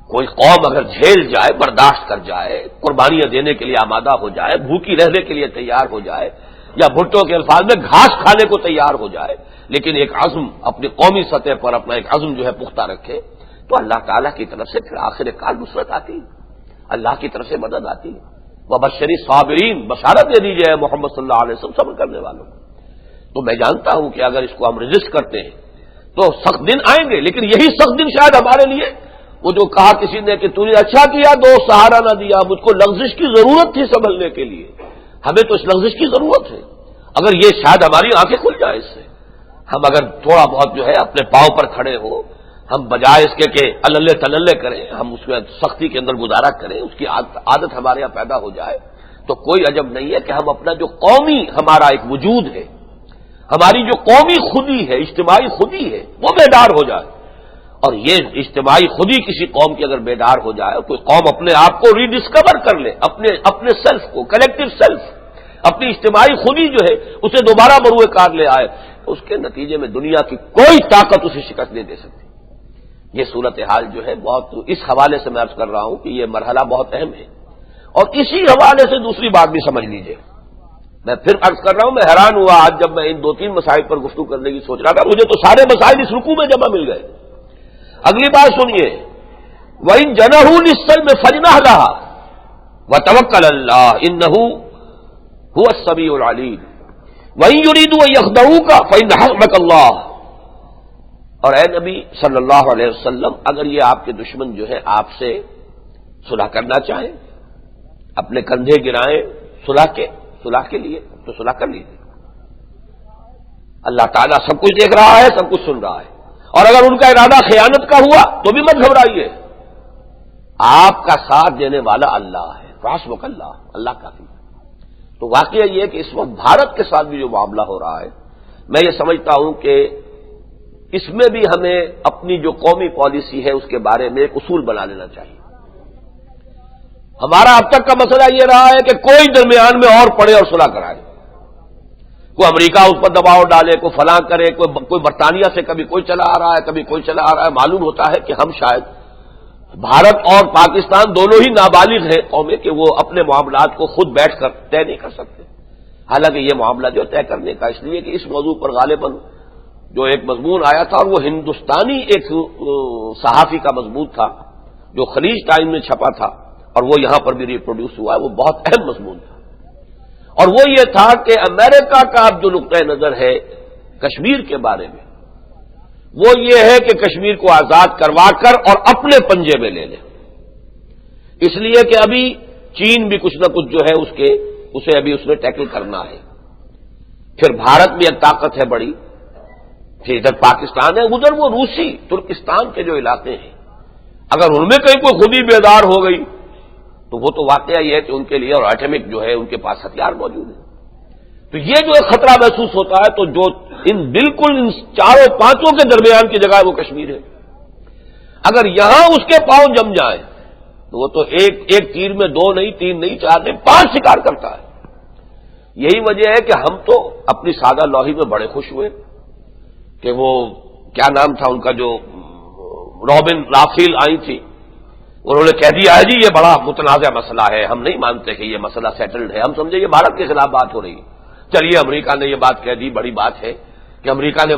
کوئی قوم اگر جھیل جائے، برداشت کر جائے، قربانیاں دینے کے لیے آمادہ ہو جائے، بھوکی رہنے کے لیے تیار ہو جائے، یا بھٹو کے الفاظ میں گھاس کھانے کو تیار ہو جائے، لیکن ایک عزم اپنی قومی سطح پر اپنا ایک عزم جو ہے پختہ رکھے، تو اللہ تعالیٰ کی طرف سے پھر آخر کار نصرت آتی ہے، اللہ کی طرف سے مدد آتی ہے. وَبَشِّرِ الصَّابِرِينَ، بشارت دے دیجیے محمد صلی اللہ علیہ وسلم صبر کرنے والوں کو. تو میں جانتا ہوں کہ اگر اس کو ہم رجسٹ کرتے ہیں تو سخت دن آئیں گے، لیکن یہی سخت دن شاید ہمارے لیے وہ جو کہا کسی نے کہ تو نے اچھا کیا دو سہارا نہ دیا، مجھ کو لغزش کی ضرورت تھی سنبھلنے کے لیے، ہمیں تو اس لغزش کی ضرورت ہے. اگر یہ شاید ہماری آنکھیں کھل جائیں اس سے، ہم اگر تھوڑا بہت جو ہے اپنے پاؤں پر کھڑے ہو، ہم بجائے اس کے کہ اللہ تللے کریں، ہم اس میں سختی کے اندر گزارا کریں، اس کی عادت ہمارے یہاں پیدا ہو جائے، تو کوئی عجب نہیں ہے کہ ہم اپنا جو قومی ہمارا ایک وجود ہے، ہماری جو قومی خودی ہے، اجتماعی خودی ہے، وہ بیدار ہو جائے. اور یہ اجتماعی خودی کسی قوم کی اگر بیدار ہو جائے، کوئی قوم اپنے آپ کو ری ڈسکور کر لے، اپنے سیلف کو، کلیکٹو سیلف، اپنی اجتماعی خودی جو ہے اسے دوبارہ بروئے کار لے آئے، اس کے نتیجے میں دنیا کی کوئی طاقت اسے شکست نہیں دے سکتی. یہ صورتحال جو ہے بہت، اس حوالے سے میں عرض کر رہا ہوں کہ یہ مرحلہ بہت اہم ہے. اور اسی حوالے سے دوسری بات بھی سمجھ لیجئے، میں پھر عرض کر رہا ہوں، میں حیران ہوا آج جب میں ان دو تین مسائل پر گفتگو کرنے کی سوچ رہا تھا، مجھے تو سارے مسائل اس رکوع میں جمع مل گئے. اگلی بات سنیے، وَإِن جَنَحُوا لِلسَّلْمِ فَاجْنَحْ لَهَا وَتَوَكَّلْ عَلَى اللَّهِ إِنَّهُ هُوَ السَّمِيعُ الْعَلِيمُ وَإِن يُرِيدُوا أَن يَخْدَعُوكَ فَإِنَّ حَسْبَكَ اللَّهُ. اور اے نبی صلی اللہ علیہ وسلم، اگر یہ آپ کے دشمن جو ہے آپ سے صلح کرنا چاہیں، اپنے کندھے گرائیں صلح کے لیے، تو صلح کر لیجیے. اللہ تعالیٰ سب کچھ دیکھ رہا ہے، سب کچھ سن رہا ہے. اور اگر ان کا ارادہ خیانت کا ہوا تو بھی مت گھبرائیے، آپ کا ساتھ دینے والا اللہ ہے. حسبک اللہ، اللہ کافی. تو واقعہ یہ ہے کہ اس وقت بھارت کے ساتھ بھی جو معاملہ ہو رہا ہے، میں یہ سمجھتا ہوں کہ اس میں بھی ہمیں اپنی جو قومی پالیسی ہے اس کے بارے میں ایک اصول بنا لینا چاہیے. ہمارا اب تک کا مسئلہ یہ رہا ہے کہ کوئی درمیان میں اور پڑے اور صلح کرائے، کوئی امریکہ اس پر دباؤ ڈالے، کوئی فلاں کرے، کوئی برطانیہ سے کبھی کوئی چلا آ رہا ہے، کبھی کوئی چلا آ رہا ہے. معلوم ہوتا ہے کہ ہم شاید بھارت اور پاکستان دونوں ہی نابالغ ہیں قومیں کہ وہ اپنے معاملات کو خود بیٹھ کر طے نہیں کر سکتے. حالانکہ یہ معاملہ جو طے کرنے کا، اس لیے کہ اس موضوع پر غالباً جو ایک مضمون آیا تھا، اور وہ ہندوستانی ایک صحافی کا مضمون تھا جو خلیج ٹائم میں چھپا تھا، اور وہ یہاں پر بھی ریپروڈیوس ہوا ہے، وہ بہت اہم مضمون تھا. اور وہ یہ تھا کہ امریکہ کا اب جو نقطۂ نظر ہے کشمیر کے بارے میں، وہ یہ ہے کہ کشمیر کو آزاد کروا کر اور اپنے پنجے میں لے لیں. اس لیے کہ ابھی چین بھی کچھ نہ کچھ جو ہے اسے ابھی اس میں ٹیکل کرنا ہے. پھر بھارت بھی ایک طاقت ہے بڑی، پھر ادھر پاکستان ہے، ادھر وہ روسی ترکستان کے جو علاقے ہیں، اگر ان میں کہیں کوئی خودی بیدار ہو گئی تو وہ تو واقعہ یہ ہے کہ ان کے لیے اور ایٹمک جو ہے ان کے پاس ہتھیار موجود ہے. تو یہ جو ایک خطرہ محسوس ہوتا ہے، تو جو بالکل ان چاروں پانچوں کے درمیان کی جگہ ہے وہ کشمیر ہے. اگر یہاں اس کے پاؤں جم جائیں تو وہ تو ایک تیر میں دو نہیں، تین نہیں، چار نہیں، 5 شکار کرتا ہے. یہی وجہ ہے کہ ہم تو اپنی سادہ لوہی میں بڑے خوش ہوئے کہ وہ کیا نام تھا ان کا، جو رابن رافیل آئی تھی، انہوں نے کہہ دیا ہے جی یہ بڑا متنازع مسئلہ ہے، ہم نہیں مانتے کہ یہ مسئلہ سیٹلڈ ہے، ہم سمجھے یہ بھارت کے خلاف بات ہو رہی ہے. چلیے امریکہ نے یہ بات کہہ دی، بڑی بات ہے کہ امریکہ نے